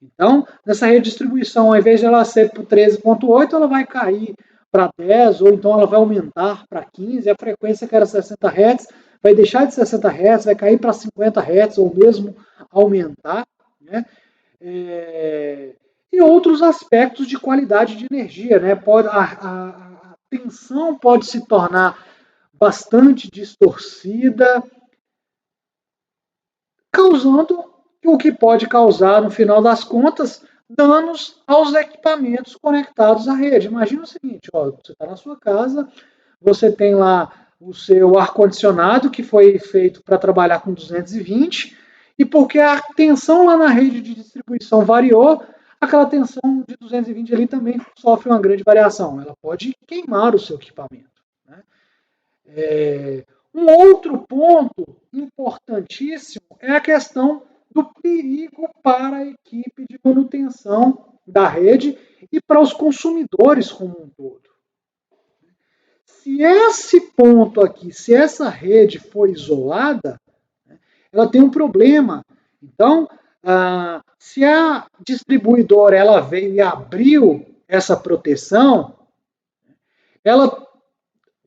S1: Então, nessa rede de distribuição, ao invés de ela ser por 13,8, ela vai cair para 10, ou então ela vai aumentar para 15, a frequência que era 60 Hz vai deixar de 60 Hz, vai cair para 50 Hz, ou mesmo aumentar. Né? E outros aspectos de qualidade de energia. Né? A tensão pode se tornar bastante distorcida, causando o que pode causar, no final das contas, danos aos equipamentos conectados à rede. Imagina o seguinte, ó, você está na sua casa, você tem lá o seu ar-condicionado que foi feito para trabalhar com 220, e porque a tensão lá na rede de distribuição variou, aquela tensão de 220 ali também sofre uma grande variação. Ela pode queimar o seu equipamento. Né? Um outro ponto importantíssimo é a questão do perigo para a equipe de manutenção da rede e para os consumidores como um todo. Se esse ponto aqui, se essa rede for isolada, ela tem um problema. Então, se a distribuidora ela veio e abriu essa proteção, ela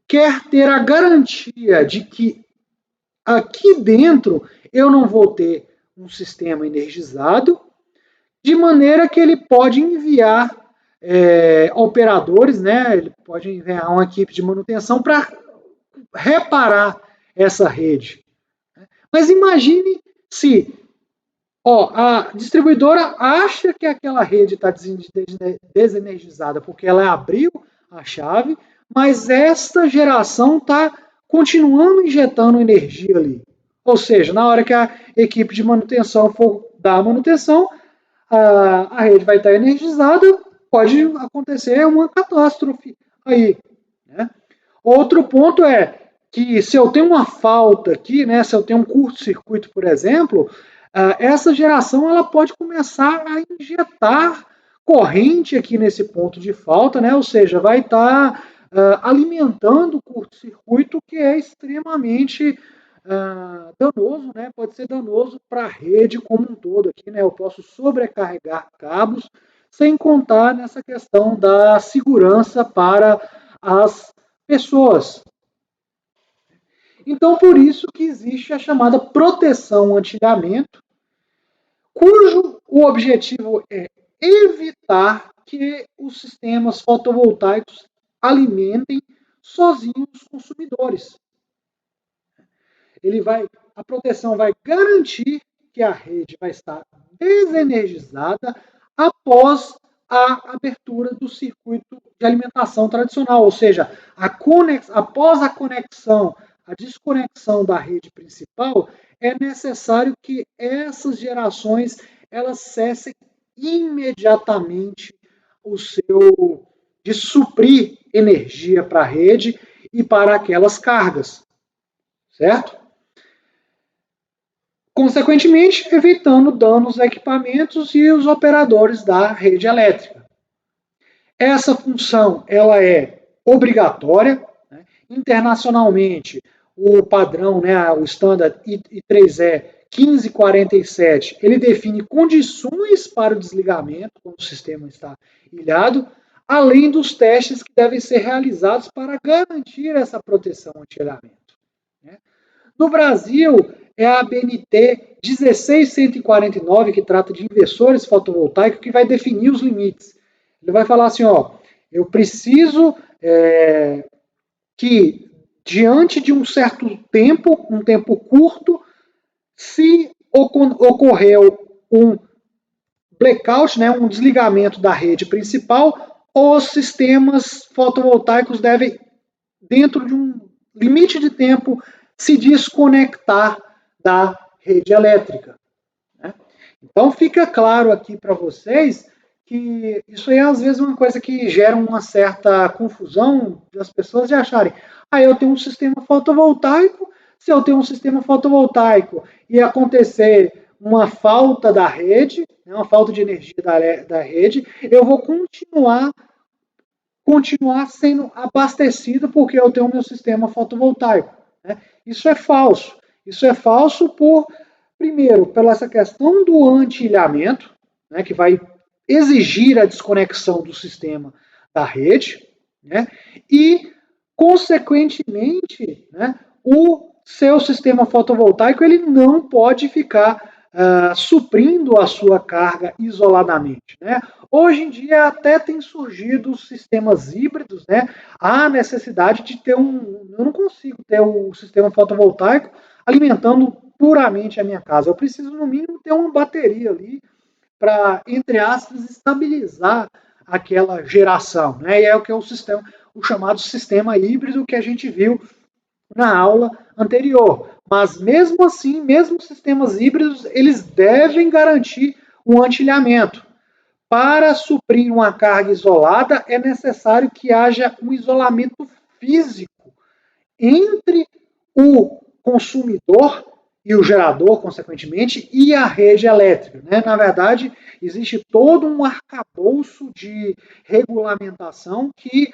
S1: quer ter a garantia de que aqui dentro eu não vou ter um sistema energizado, de maneira que ele pode enviar operadores, né? Ele pode enviar uma equipe de manutenção para reparar essa rede. Mas imagine se a distribuidora acha que aquela rede está desenergizada porque ela abriu a chave, mas esta geração está continuando injetando energia ali. Ou seja, na hora que a equipe de manutenção for dar a manutenção, a rede vai estar energizada, pode acontecer uma catástrofe aí. Né? Outro ponto é que se eu tenho uma falta aqui, né, se eu tenho um curto-circuito, por exemplo, essa geração ela pode começar a injetar corrente aqui nesse ponto de falta, né, ou seja, vai estar alimentando o curto-circuito, que é extremamente danoso, né, pode ser danoso para a rede como um todo. Aqui, né, eu posso sobrecarregar cabos, sem contar nessa questão da segurança para as pessoas. Então, por isso que existe a chamada proteção anti-ilhamento, cujo o objetivo é evitar que os sistemas fotovoltaicos alimentem sozinhos os consumidores. A proteção vai garantir que a rede vai estar desenergizada após a abertura do circuito de alimentação tradicional, ou seja, após a conexão, a desconexão da rede principal, é necessário que essas gerações elas cessem imediatamente de suprir energia para a rede e para aquelas cargas, certo? Consequentemente, evitando danos a equipamentos e os operadores da rede elétrica. Essa função ela é obrigatória, né? Internacionalmente, o padrão, né, o standard I3E 1547, ele define condições para o desligamento quando o sistema está ilhado, além dos testes que devem ser realizados para garantir essa proteção anti-ilhamento. Né? No Brasil, é a ABNT 16149, que trata de inversores fotovoltaicos, que vai definir os limites. Ele vai falar assim, ó, eu preciso que, diante de um certo tempo, um tempo curto, se ocorreu um blackout, né, um desligamento da rede principal, os sistemas fotovoltaicos devem, dentro de um limite de tempo, se desconectar da rede elétrica. Né? Então fica claro aqui para vocês que isso aí às vezes é uma coisa que gera uma certa confusão das pessoas de acharem, eu tenho um sistema fotovoltaico, se eu tenho um sistema fotovoltaico e acontecer uma falta da rede, uma falta de energia da rede, eu vou continuar sendo abastecido porque eu tenho o meu sistema fotovoltaico. Né? Isso é falso. Isso é falso primeiro, pela essa questão do anti-ilhamento, né, que vai exigir a desconexão do sistema da rede, né, e, consequentemente, né, o seu sistema fotovoltaico ele não pode ficar suprindo a sua carga isoladamente. Né? Hoje em dia até tem surgido sistemas híbridos, né? Há necessidade de ter eu não consigo ter um sistema fotovoltaico alimentando puramente a minha casa. Eu preciso, no mínimo, ter uma bateria ali para, entre aspas, estabilizar aquela geração. Né? E é o que é o chamado sistema híbrido que a gente viu na aula anterior. Mas mesmo assim, mesmo sistemas híbridos, eles devem garantir um antilhamento. Para suprir uma carga isolada, é necessário que haja um isolamento físico entre o consumidor e o gerador, consequentemente, e a rede elétrica. Né? Na verdade, existe todo um arcabouço de regulamentação que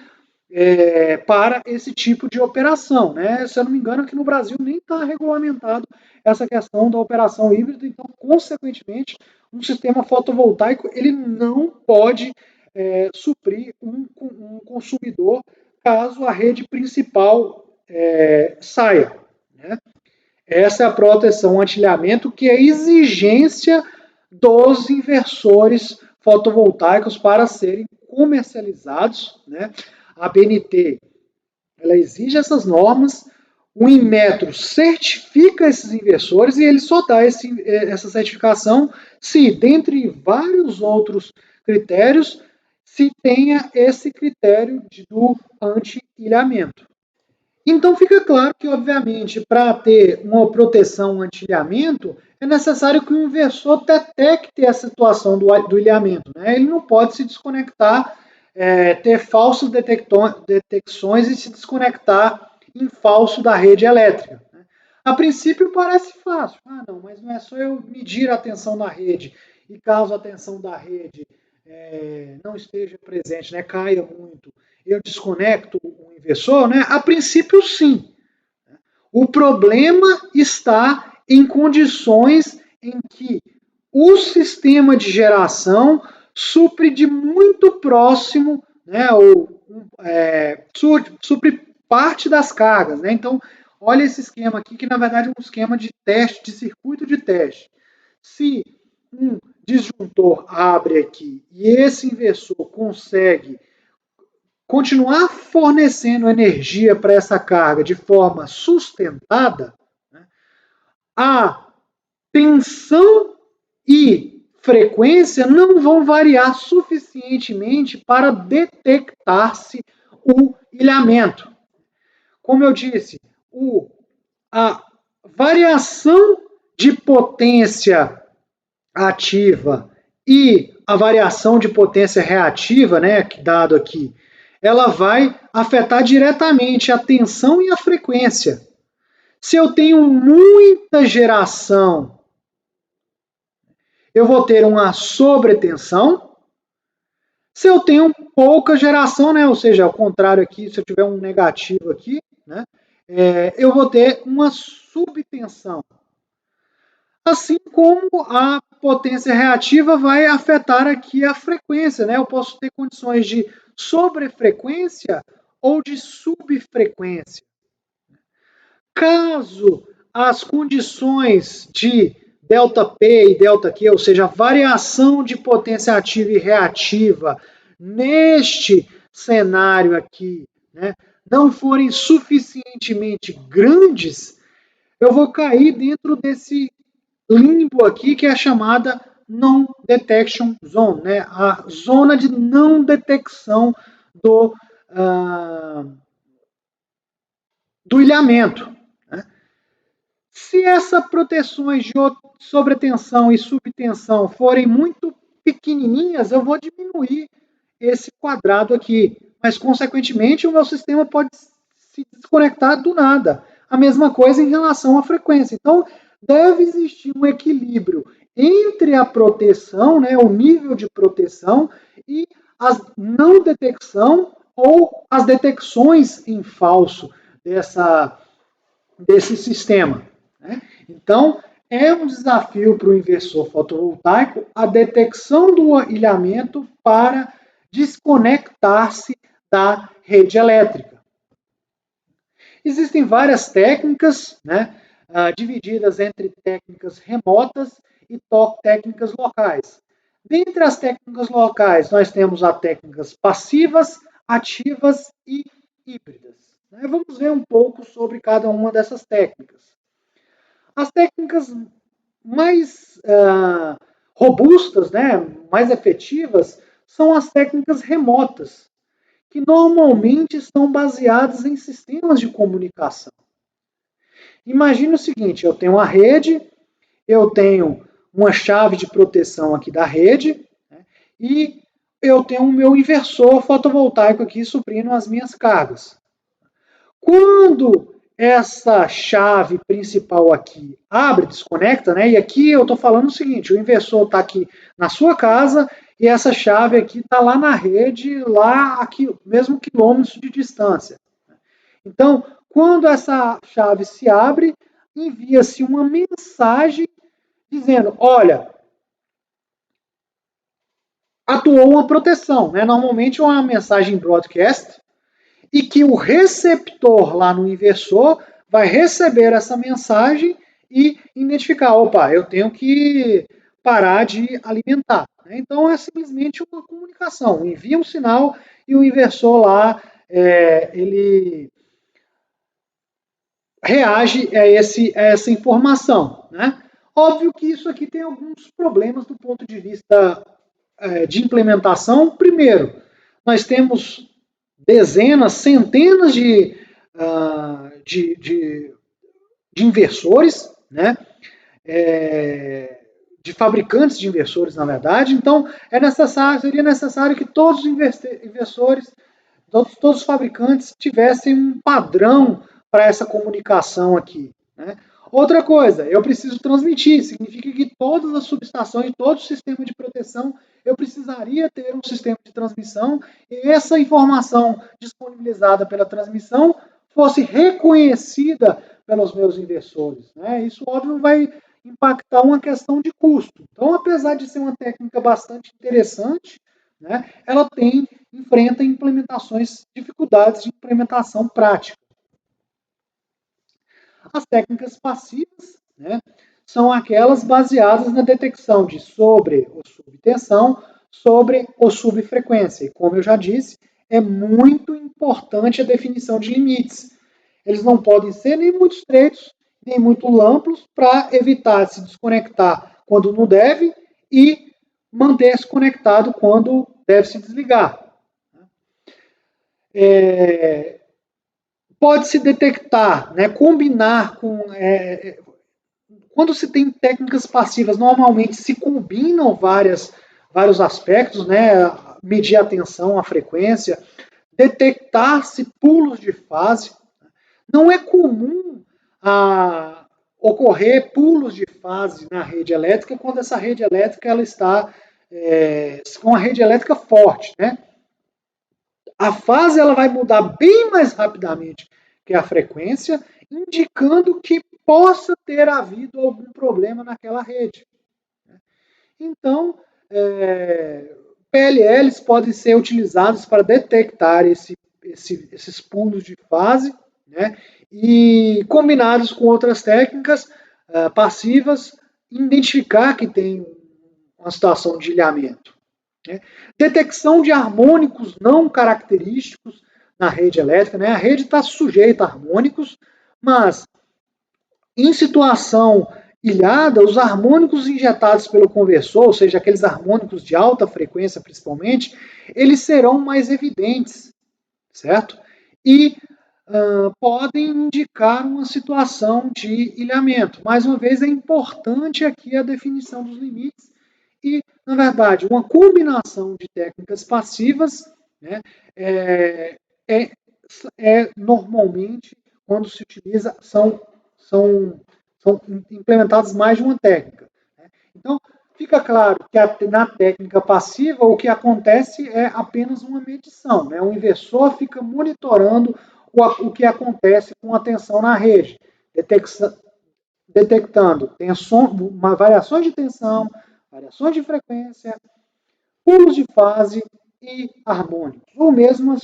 S1: para esse tipo de operação. Né? Se eu não me engano, aqui no Brasil nem está regulamentado essa questão da operação híbrida, então, consequentemente, um sistema fotovoltaico ele não pode suprir um consumidor caso a rede principal saia. Né? Essa é a proteção anti-ilhamento, que é exigência dos inversores fotovoltaicos para serem comercializados. Né? A ABNT ela exige essas normas, o Inmetro certifica esses inversores e ele só dá essa certificação se, dentre vários outros critérios, se tenha esse critério do anti-ilhamento. Então fica claro que, obviamente, para ter uma proteção anti-ilhamento, é necessário que o inversor detecte a situação do ilhamento. Né? Ele não pode se desconectar, ter falsas detecções e se desconectar em falso da rede elétrica. Né? A princípio parece fácil. Não, mas não é só eu medir a tensão da rede e caso a tensão da rede não esteja presente, né, caia muito, eu desconecto o inversor, né? A princípio sim. O problema está em condições em que o sistema de geração supre de muito próximo, né, supre parte das cargas. Né? Então, olha esse esquema aqui, que na verdade é um esquema de teste, de circuito de teste. Se um disjuntor abre aqui e esse inversor consegue continuar fornecendo energia para essa carga de forma sustentada, né, a tensão e frequência não vão variar suficientemente para detectar-se o ilhamento. Como eu disse, a variação de potência ativa e a variação de potência reativa, né, dado aqui, ela vai afetar diretamente a tensão e a frequência. Se eu tenho muita geração, eu vou ter uma sobretensão. Se eu tenho pouca geração, né, ou seja, ao contrário aqui, se eu tiver um negativo aqui, né, eu vou ter uma subtensão. Assim como a potência reativa vai afetar aqui a frequência, né? Eu posso ter condições de sobrefrequência ou de subfrequência. Caso as condições de ΔP e ΔQ, ou seja, a variação de potência ativa e reativa neste cenário aqui, né, não forem suficientemente grandes, eu vou cair dentro desse limbo aqui que é chamada non-detection zone, né, a zona de não detecção do ilhamento. Né? Se essas proteções de sobretensão e subtensão forem muito pequenininhas, eu vou diminuir esse quadrado aqui, mas consequentemente o meu sistema pode se desconectar do nada. A mesma coisa em relação à frequência. Então, deve existir um equilíbrio entre a proteção, né, o nível de proteção, e a não detecção ou as detecções em falso desse sistema. Né? Então, é um desafio para o inversor fotovoltaico a detecção do ilhamento para desconectar-se da rede elétrica. Existem várias técnicas, né, divididas entre técnicas remotas e técnicas locais. Dentre as técnicas locais, nós temos as técnicas passivas, ativas e híbridas. Vamos ver um pouco sobre cada uma dessas técnicas. As técnicas mais robustas, né, mais efetivas, são as técnicas remotas, que normalmente estão baseadas em sistemas de comunicação. Imagine o seguinte, eu tenho uma rede, eu tenho uma chave de proteção aqui da rede, né, e eu tenho o meu inversor fotovoltaico aqui suprindo as minhas cargas. Quando essa chave principal aqui abre, desconecta, né? E aqui eu estou falando o seguinte, o inversor está aqui na sua casa e essa chave aqui está lá na rede, lá aqui, mesmo quilômetros de distância. Então, quando essa chave se abre, envia-se uma mensagem dizendo, olha, atuou uma proteção, né? Normalmente é uma mensagem broadcast, e que o receptor lá no inversor vai receber essa mensagem e identificar, opa, eu tenho que parar de alimentar. Então é simplesmente uma comunicação, envia um sinal e o inversor lá, ele reage a essa informação. Né? Óbvio que isso aqui tem alguns problemas do ponto de vista de implementação. Primeiro, nós temos dezenas, centenas de inversores, né? De fabricantes de inversores, na verdade. Então, seria necessário que todos os inversores, todos os fabricantes tivessem um padrão para essa comunicação aqui. Né? Outra coisa, eu preciso transmitir, significa que todas as subestações, todo o sistema de proteção, eu precisaria ter um sistema de transmissão e essa informação disponibilizada pela transmissão fosse reconhecida pelos meus inversores. Né? Isso, óbvio, vai impactar uma questão de custo. Então, apesar de ser uma técnica bastante interessante, né, ela enfrenta dificuldades de implementação prática. As técnicas passivas, né, são aquelas baseadas na detecção de sobre ou subtensão, sobre ou subfrequência. E como eu já disse, é muito importante a definição de limites. Eles não podem ser nem muito estreitos, nem muito amplos, para evitar se desconectar quando não deve e manter-se conectado quando deve se desligar. Pode-se detectar, né, combinar com... quando se tem técnicas passivas, normalmente se combinam várias vários aspectos, né? Medir a tensão, a frequência, detectar-se pulos de fase. Não é comum ocorrer pulos de fase na rede elétrica quando essa rede elétrica ela está com a rede elétrica forte, né? A fase ela vai mudar bem mais rapidamente que a frequência, indicando que possa ter havido algum problema naquela rede. Então, PLLs podem ser utilizados para detectar esses pulos de fase, né, e combinados com outras técnicas passivas, identificar que tem uma situação de ilhamento. Né. Detecção de harmônicos não característicos na rede elétrica. Né, a rede está sujeita a harmônicos, mas em situação ilhada, os harmônicos injetados pelo conversor, ou seja, aqueles harmônicos de alta frequência principalmente, eles serão mais evidentes, certo? E podem indicar uma situação de ilhamento. Mais uma vez, é importante aqui a definição dos limites e, na verdade, uma combinação de técnicas passivas, né, normalmente, quando se utiliza, são implementadas mais de uma técnica. Então, fica claro que na técnica passiva o que acontece é apenas uma medição. Né? O inversor fica monitorando o que acontece com a tensão na rede, detectando variações de tensão, variações de frequência, pulos de fase e harmônicos, ou mesmo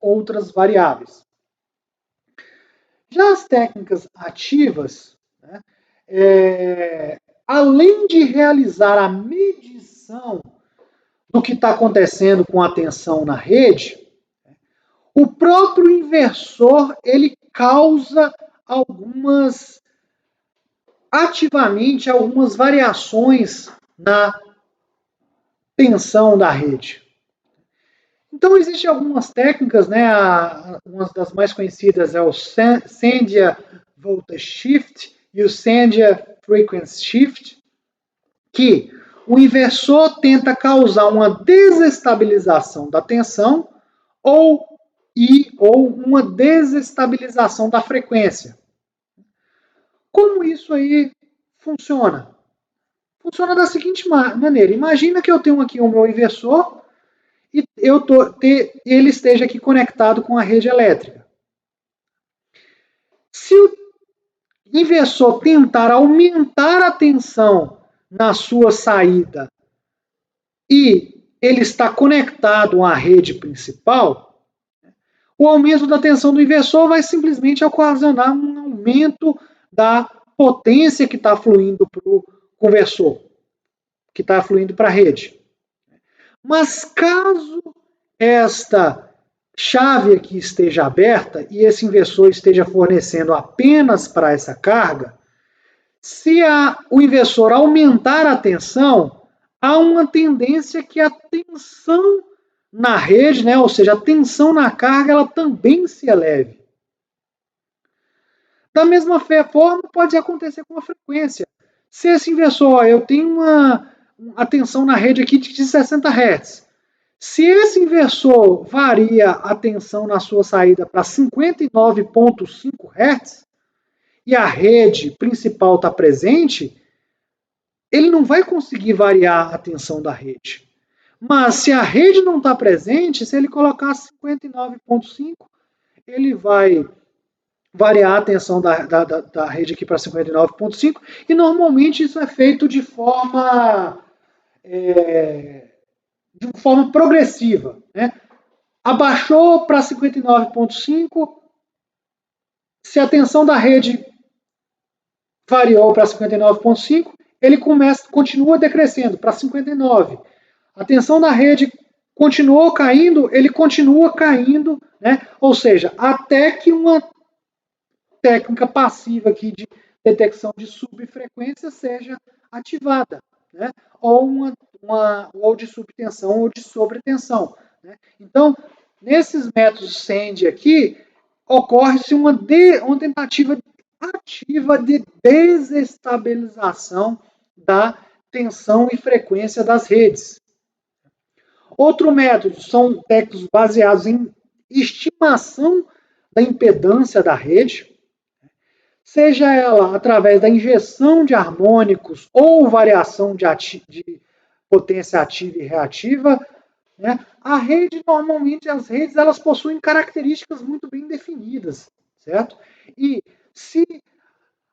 S1: outras variáveis. Já as técnicas ativas, né, além de realizar a medição do que está acontecendo com a tensão na rede, o próprio inversor ele causa ativamente algumas variações na tensão da rede. Então, existem algumas técnicas, né? Uma das mais conhecidas é o Sandia Voltage Shift e o Sandia Frequency Shift, que o inversor tenta causar uma desestabilização da tensão ou uma desestabilização da frequência. Como isso aí funciona? Funciona da seguinte maneira. Imagina que eu tenho aqui o meu inversor e ele esteja aqui conectado com a rede elétrica. Se o inversor tentar aumentar a tensão na sua saída e ele está conectado à rede principal, o aumento da tensão do inversor vai simplesmente ocasionar um aumento da potência que está fluindo para o conversor, que está fluindo para a rede. Mas caso esta chave aqui esteja aberta e esse inversor esteja fornecendo apenas para essa carga, se o inversor aumentar a tensão, há uma tendência que a tensão na rede, né, ou seja, a tensão na carga, ela também se eleve. Da mesma forma, pode acontecer com a frequência. Se esse inversor, eu tenho a tensão na rede aqui de 60 Hz. Se esse inversor varia a tensão na sua saída para 59,5 Hz e a rede principal está presente, ele não vai conseguir variar a tensão da rede. Mas se a rede não está presente, se ele colocar 59,5, ele vai variar a tensão da rede aqui para 59,5 e normalmente isso é feito de forma progressiva. Né? Abaixou para 59,5, se a tensão da rede variou para 59,5, ele continua decrescendo para 59. A tensão da rede continuou caindo, ele continua caindo, né? Ou seja, até que uma técnica passiva aqui de detecção de subfrequência seja ativada, né? Ou de subtensão ou de sobretensão. Né? Então, nesses métodos SAND aqui, ocorre-se uma tentativa ativa de desestabilização da tensão e frequência das redes. Outro método são técnicos baseados em estimação da impedância da rede, seja ela através da injeção de harmônicos ou variação de potência ativa e reativa, né? A rede, normalmente, as redes elas possuem características muito bem definidas, certo? E se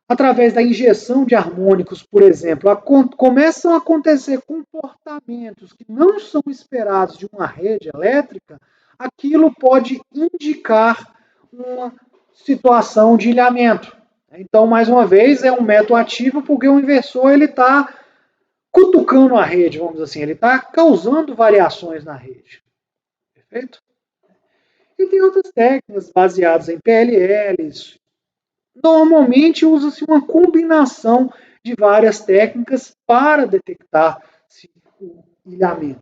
S1: através da injeção de harmônicos, por exemplo, começam a acontecer comportamentos que não são esperados de uma rede elétrica, aquilo pode indicar uma situação de ilhamento. Então, mais uma vez, é um método ativo porque o inversor ele está cutucando a rede, vamos dizer assim, ele está causando variações na rede. Perfeito? E tem outras técnicas baseadas em PLLs. Normalmente usa-se uma combinação de várias técnicas para detectar o ilhamento.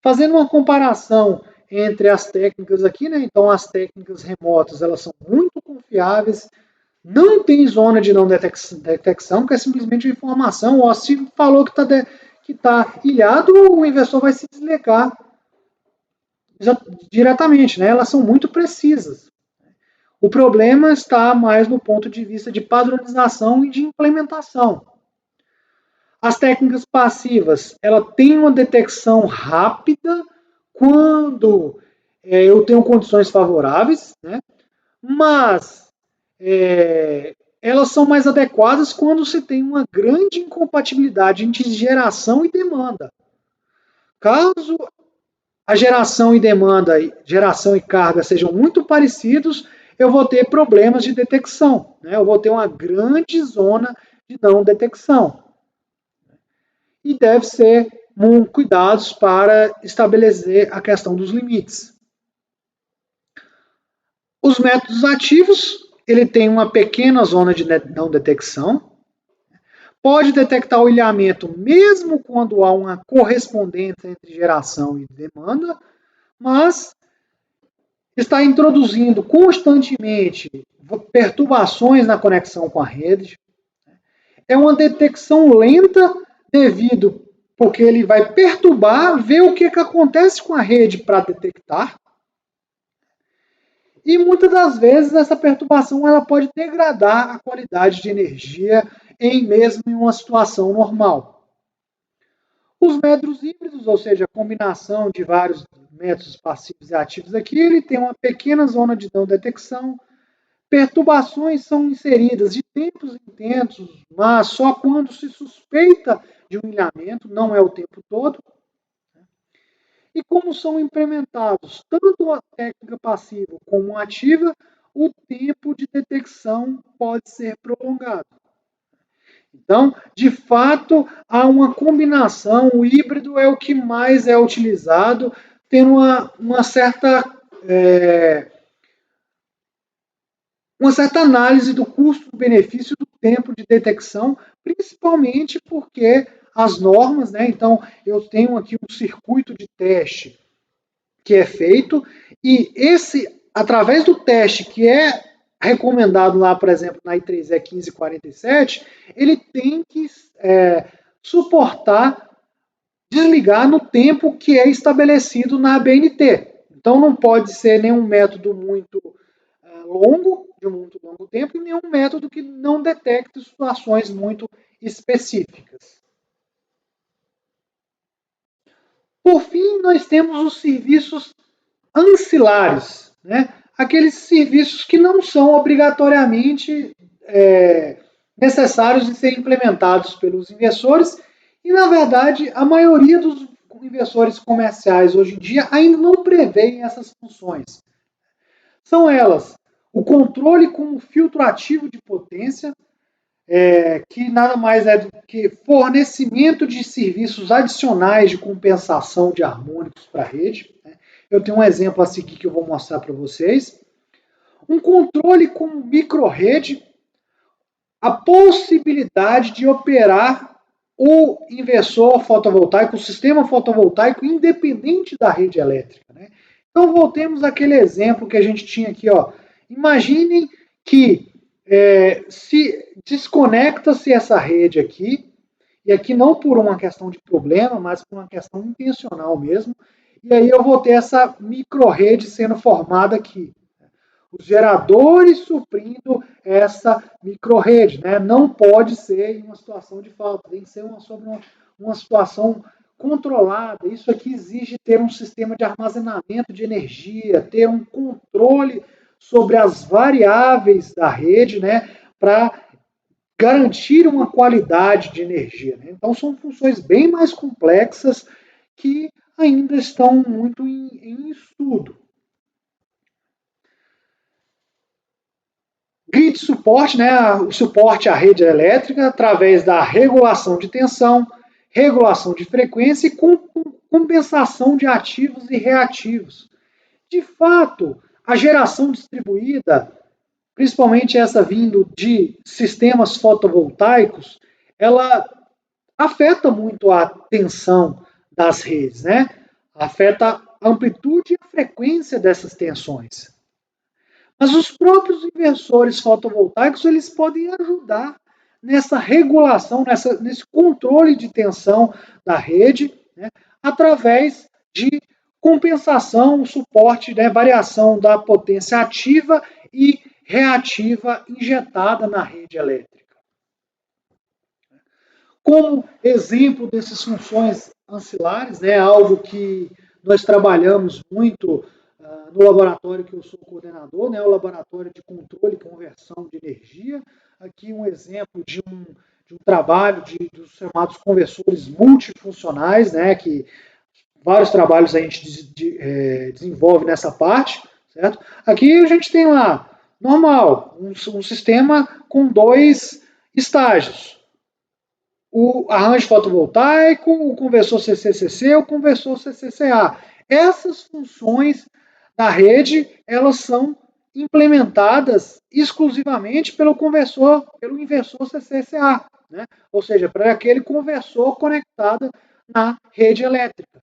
S1: Fazendo uma comparação entre as técnicas aqui, né? Então as técnicas remotas elas são muito confiáveis, não tem zona de não detecção, que é simplesmente uma informação, ó, se falou que tá ilhado, o inversor vai se desligar diretamente, né? Elas são muito precisas. O problema está mais no ponto de vista de padronização e de implementação. As técnicas passivas, ela tem uma detecção rápida quando eu tenho condições favoráveis, né? Mas elas são mais adequadas quando se tem uma grande incompatibilidade entre geração e demanda. Caso a geração e demanda, geração e carga sejam muito parecidos, eu vou ter problemas de detecção, né? Eu vou ter uma grande zona de não detecção. E deve ser cuidados para estabelecer a questão dos limites. Os métodos ativos, ele tem uma pequena zona de não detecção, pode detectar o ilhamento mesmo quando há uma correspondência entre geração e demanda, mas está introduzindo constantemente perturbações na conexão com a rede. É uma detecção lenta porque ele vai perturbar, ver o que acontece com a rede para detectar. E muitas das vezes essa perturbação ela pode degradar a qualidade de energia mesmo em uma situação normal. Os métodos híbridos, ou seja, a combinação de vários métodos passivos e ativos aqui, ele tem uma pequena zona de não detecção. Perturbações são inseridas de tempos em tempos, mas só quando se suspeita de um ilhamento, não é o tempo todo. E como são implementados tanto a técnica passiva como a ativa, o tempo de detecção pode ser prolongado. Então, de fato, há uma combinação, o híbrido é o que mais é utilizado, tendo uma certa análise do custo-benefício do tempo de detecção, principalmente porque as normas, né? Então, eu tenho aqui um circuito de teste que é feito, e através do teste que é recomendado lá, por exemplo, na I3E 1547, ele tem que suportar desligar no tempo que é estabelecido na ABNT. Então não pode ser nenhum método muito longo, de muito longo tempo, e nenhum método que não detecte situações muito específicas. Por fim, nós temos os serviços ancilares, né? Aqueles serviços que não são obrigatoriamente necessários de serem implementados pelos inversores e, na verdade, a maioria dos inversores comerciais hoje em dia ainda não prevêem essas funções. São elas o controle com filtro ativo de potência, que nada mais é do que fornecimento de serviços adicionais de compensação de harmônicos para a rede. Eu tenho um exemplo a seguir que eu vou mostrar para vocês. Um controle com microrrede, a possibilidade de operar o inversor fotovoltaico, o sistema fotovoltaico independente da rede elétrica. Né? Então voltemos àquele exemplo que a gente tinha aqui. Ó. Imaginem que se desconecta-se essa rede aqui e aqui não por uma questão de problema, mas por uma questão intencional mesmo, e aí eu vou ter essa microrrede sendo formada aqui. Os geradores suprindo essa microrrede, né? Não pode ser em uma situação de falta, tem que ser sobre uma situação controlada. Isso aqui exige ter um sistema de armazenamento de energia, ter um controle sobre as variáveis da rede, né? Para garantir uma qualidade de energia. Né? Então, são funções bem mais complexas que ainda estão muito em estudo. Grid suporte, né, o suporte à rede elétrica através da regulação de tensão, regulação de frequência e compensação de ativos e reativos. De fato, a geração distribuída, principalmente essa vindo de sistemas fotovoltaicos, ela afeta muito a tensão das redes, né? Afeta a amplitude e a frequência dessas tensões. Mas os próprios inversores fotovoltaicos eles podem ajudar nessa regulação, nesse controle de tensão da rede, né, através de compensação, suporte, né, variação da potência ativa e reativa injetada na rede elétrica. Como exemplo dessas funções ancilares, né, algo que nós trabalhamos muito no laboratório que eu sou coordenador, né, o laboratório de controle e conversão de energia. Aqui um exemplo de um trabalho dos chamados conversores multifuncionais, né, que vários trabalhos a gente desenvolve nessa parte, certo? Aqui a gente tem lá, normal, um sistema com 2 estágios. O arranjo fotovoltaico, o conversor CCCC, o conversor CCCA. Essas funções da rede, elas são implementadas exclusivamente pelo inversor CCCA, né? Ou seja, para aquele conversor conectado na rede elétrica.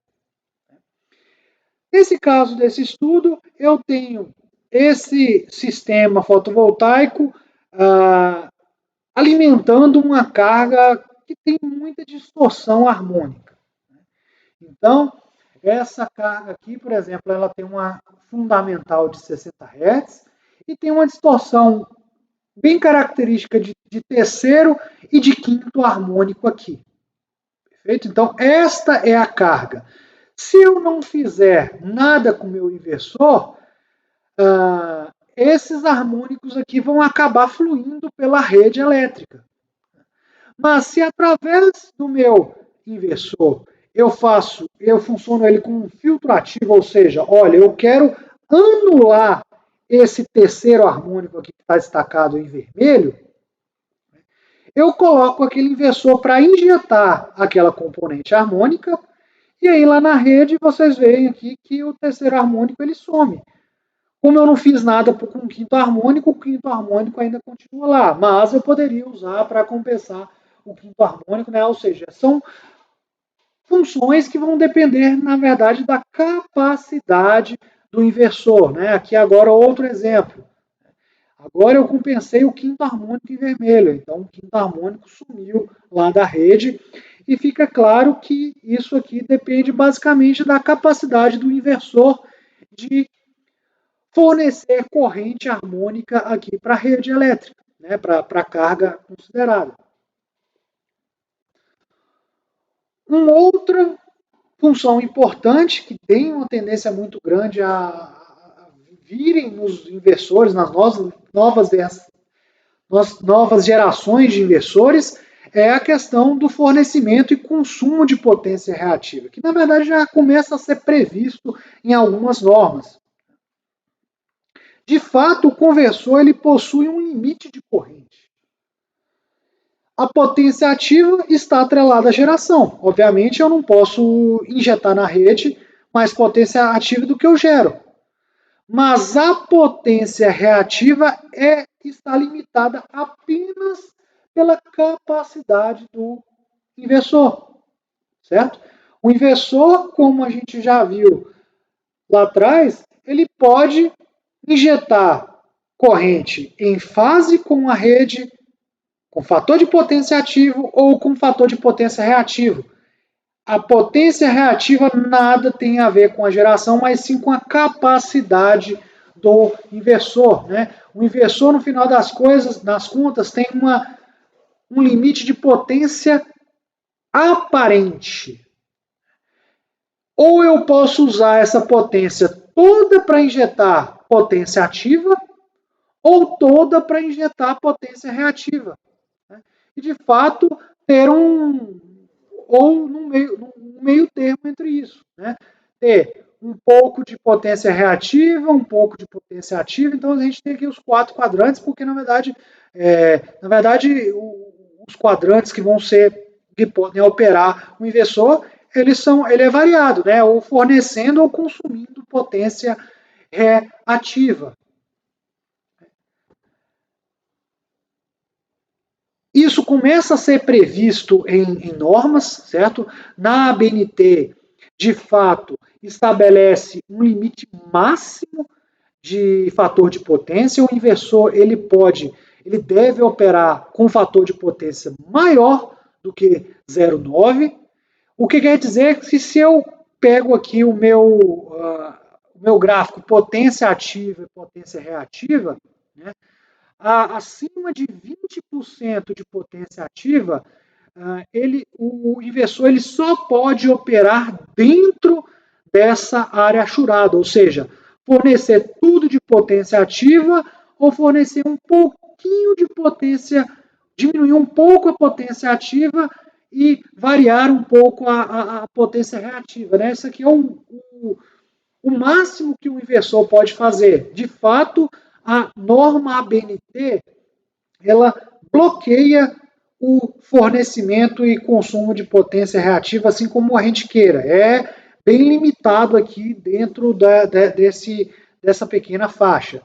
S1: Nesse caso desse estudo, eu tenho esse sistema fotovoltaico alimentando uma carga que tem muita distorção harmônica. Então, essa carga aqui, por exemplo, ela tem uma fundamental de 60 Hz e tem uma distorção bem característica de terceiro e de quinto harmônico aqui. Perfeito? Então, esta é a carga. Se eu não fizer nada com o meu inversor, esses harmônicos aqui vão acabar fluindo pela rede elétrica. Mas se através do meu inversor eu funciono ele com um filtro ativo, ou seja, olha, eu quero anular esse terceiro harmônico aqui que está destacado em vermelho, eu coloco aquele inversor para injetar aquela componente harmônica, e aí lá na rede vocês veem aqui que o terceiro harmônico ele some. Como eu não fiz nada com o quinto harmônico ainda continua lá, mas eu poderia usar para compensar o quinto harmônico, né? Ou seja, são funções que vão depender, na verdade, da capacidade do inversor, né? Aqui agora outro exemplo. Agora eu compensei o quinto harmônico em vermelho, então o quinto harmônico sumiu lá da rede e fica claro que isso aqui depende basicamente da capacidade do inversor de fornecer corrente harmônica aqui para a rede elétrica, né? Para a carga considerada. Uma outra função importante que tem uma tendência muito grande a virem nos inversores, nas novas gerações de inversores, é a questão do fornecimento e consumo de potência reativa, que na verdade já começa a ser previsto em algumas normas. De fato, o conversor ele possui um limite de corrente. A potência ativa está atrelada à geração. Obviamente, eu não posso injetar na rede mais potência ativa do que eu gero. Mas a potência reativa está limitada apenas pela capacidade do inversor. Certo? O inversor, como a gente já viu lá atrás, ele pode injetar corrente em fase com a rede, com fator de potência ativo ou com fator de potência reativo. A potência reativa nada tem a ver com a geração, mas sim com a capacidade do inversor, né? O inversor, no final das contas, tem um limite de potência aparente. Ou eu posso usar essa potência toda para injetar potência ativa, ou toda para injetar potência reativa. Né? E, de fato, ter um meio termo entre isso. Né? Ter um pouco de potência reativa, um pouco de potência ativa. Então, a gente tem aqui os 4 quadrantes, porque, na verdade, os quadrantes que podem operar o inversor, ele é variado, né? Ou fornecendo ou consumindo potência reativa. Isso começa a ser previsto em normas, certo? Na ABNT, de fato, estabelece um limite máximo de fator de potência. O inversor ele deve operar com fator de potência maior do que 0,9. O que quer dizer que se eu pego aqui o meu gráfico potência ativa e potência reativa, né? Acima de 20% de potência ativa, o inversor ele só pode operar dentro dessa área achurada, ou seja, fornecer tudo de potência ativa ou fornecer um pouquinho de potência, diminuir um pouco a potência ativa e variar um pouco a potência reativa. Né? Isso aqui é o máximo que o inversor pode fazer. De fato, a norma ABNT, ela bloqueia o fornecimento e consumo de potência reativa, assim como a gente queira. É bem limitado aqui dentro dessa pequena faixa.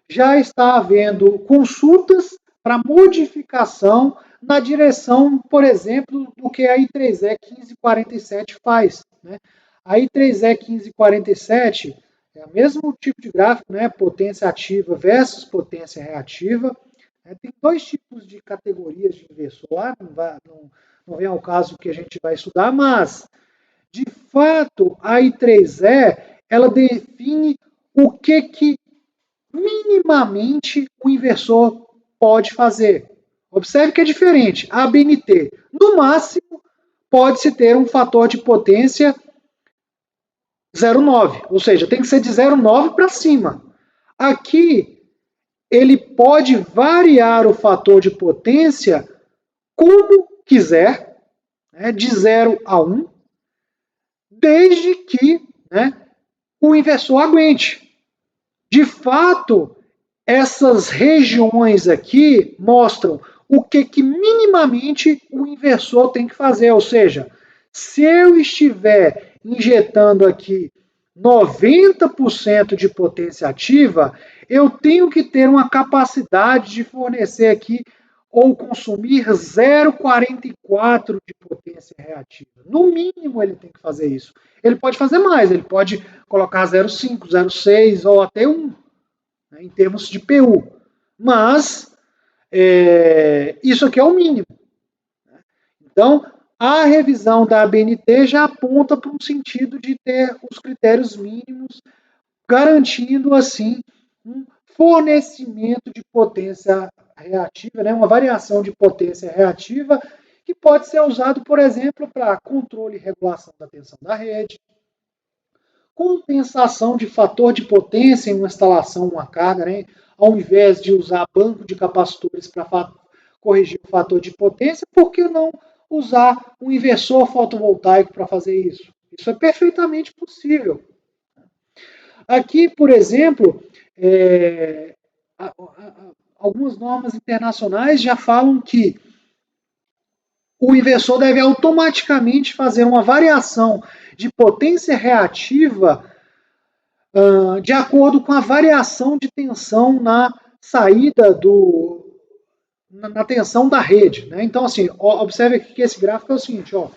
S1: Já está havendo consultas para modificação na direção, por exemplo, do que a I3E 1547 faz. Né? A I3E 1547 é o mesmo tipo de gráfico, né? Potência ativa versus potência reativa. Tem 2 tipos de categorias de inversor lá, não vem ao caso que a gente vai estudar, mas, de fato, a I3E, ela define o que minimamente o inversor pode fazer. Observe que é diferente. A ABNT, no máximo, pode-se ter um fator de potência 0,9, ou seja, tem que ser de 0,9 para cima. Aqui, ele pode variar o fator de potência como quiser, né, de 0 a 1, desde que, né, o inversor aguente. De fato, essas regiões aqui mostram o que minimamente o inversor tem que fazer, ou seja, se eu estiver injetando aqui 90% de potência ativa, eu tenho que ter uma capacidade de fornecer aqui ou consumir 0,44 de potência reativa. No mínimo ele tem que fazer isso. Ele pode fazer mais, ele pode colocar 0,5, 0,6 ou até 1, né, em termos de PU. Mas isso aqui é o mínimo. Então, a revisão da ABNT já aponta para um sentido de ter os critérios mínimos, garantindo, assim, um fornecimento de potência reativa, né, uma variação de potência reativa, que pode ser usado, por exemplo, para controle e regulação da tensão da rede, compensação de fator de potência em uma instalação, uma carga, né, ao invés de usar banco de capacitores para corrigir o fator de potência, por que não usar um inversor fotovoltaico para fazer isso? Isso é perfeitamente possível. Aqui, por exemplo, algumas normas internacionais já falam que o inversor deve automaticamente fazer uma variação de potência reativa de acordo com a variação de tensão na saída na tensão da rede. Né? Então, assim, observe aqui que esse gráfico é o seguinte, ó.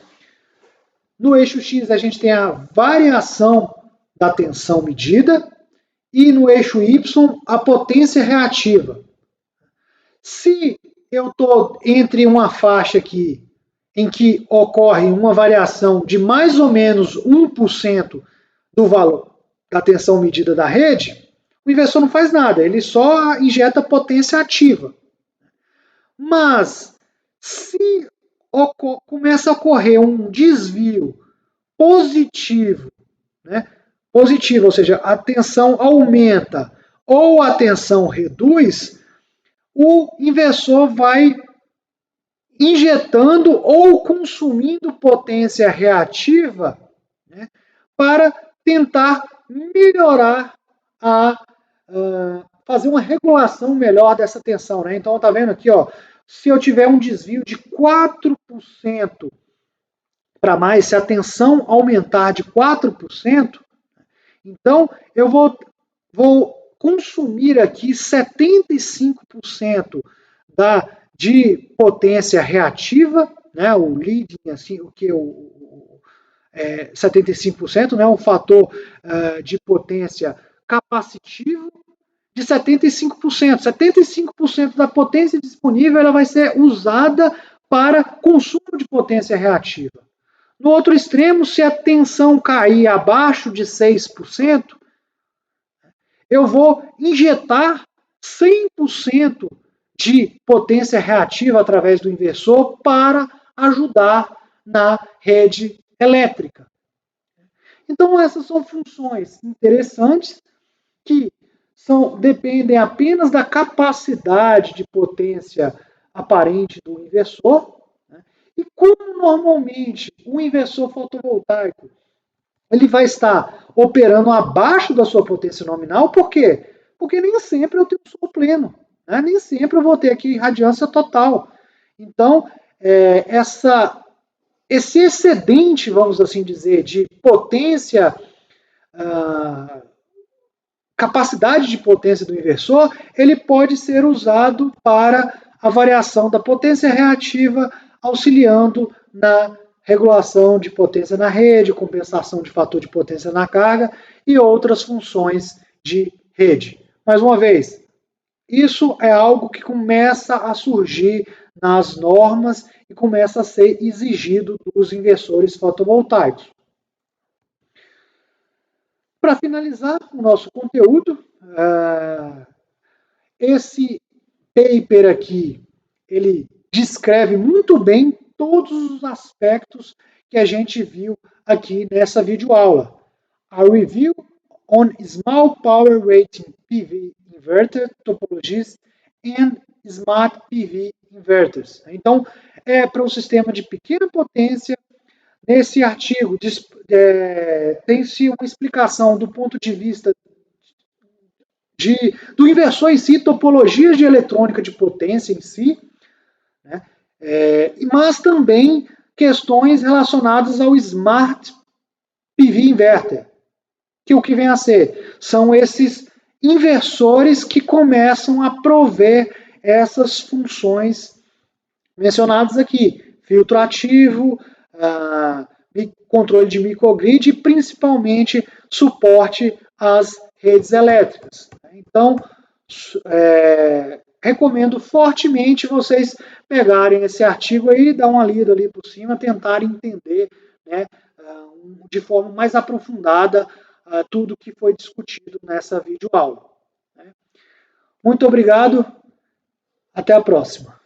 S1: No eixo X a gente tem a variação da tensão medida e no eixo Y a potência reativa. Se eu estou entre uma faixa aqui em que ocorre uma variação de mais ou menos 1% do valor da tensão medida da rede, o inversor não faz nada, ele só injeta potência ativa. Mas, se começa a ocorrer um desvio positivo, né? Positivo, ou seja, a tensão aumenta ou a tensão reduz, o inversor vai injetando ou consumindo potência reativa, né, para tentar melhorar fazer uma regulação melhor dessa tensão. Né? Então, tá vendo aqui, ó, se eu tiver um desvio de 4% para mais, se a tensão aumentar de 4%, então eu vou consumir aqui 75% de potência reativa, né, o leading, assim, o que 75%, né, um fator de potência capacitivo de 75%. 75% da potência disponível ela vai ser usada para consumo de potência reativa. No outro extremo, se a tensão cair abaixo de 6%, eu vou injetar 100% de potência reativa através do inversor para ajudar na rede elétrica. Então, essas são funções interessantes que dependem apenas da capacidade de potência aparente do inversor. Né? E como normalmente o inversor fotovoltaico ele vai estar operando abaixo da sua potência nominal, por quê? Porque nem sempre eu tenho sol pleno, né? Nem sempre eu vou ter aqui radiância total. Então, esse excedente, vamos assim dizer, de potência, capacidade de potência do inversor, ele pode ser usado para a variação da potência reativa, auxiliando na regulação de potência na rede, compensação de fator de potência na carga e outras funções de rede. Mais uma vez, isso é algo que começa a surgir nas normas e começa a ser exigido dos inversores fotovoltaicos. Para finalizar o nosso conteúdo, esse paper aqui, ele descreve muito bem todos os aspectos que a gente viu aqui nessa videoaula. A review on small power rating PV inverter topologies and smart PV inverters. Então, para um sistema de pequena potência. Nesse artigo tem-se uma explicação do ponto de vista do inversor em si, topologias de eletrônica de potência em si, né? Mas também questões relacionadas ao Smart PV Inverter, que o que vem a ser? São esses inversores que começam a prover essas funções mencionadas aqui, filtro ativo, controle de microgrid e principalmente suporte às redes elétricas. Então, recomendo fortemente vocês pegarem esse artigo aí, dar uma lida ali por cima, tentarem entender, né, de forma mais aprofundada tudo que foi discutido nessa videoaula. Muito obrigado, até a próxima.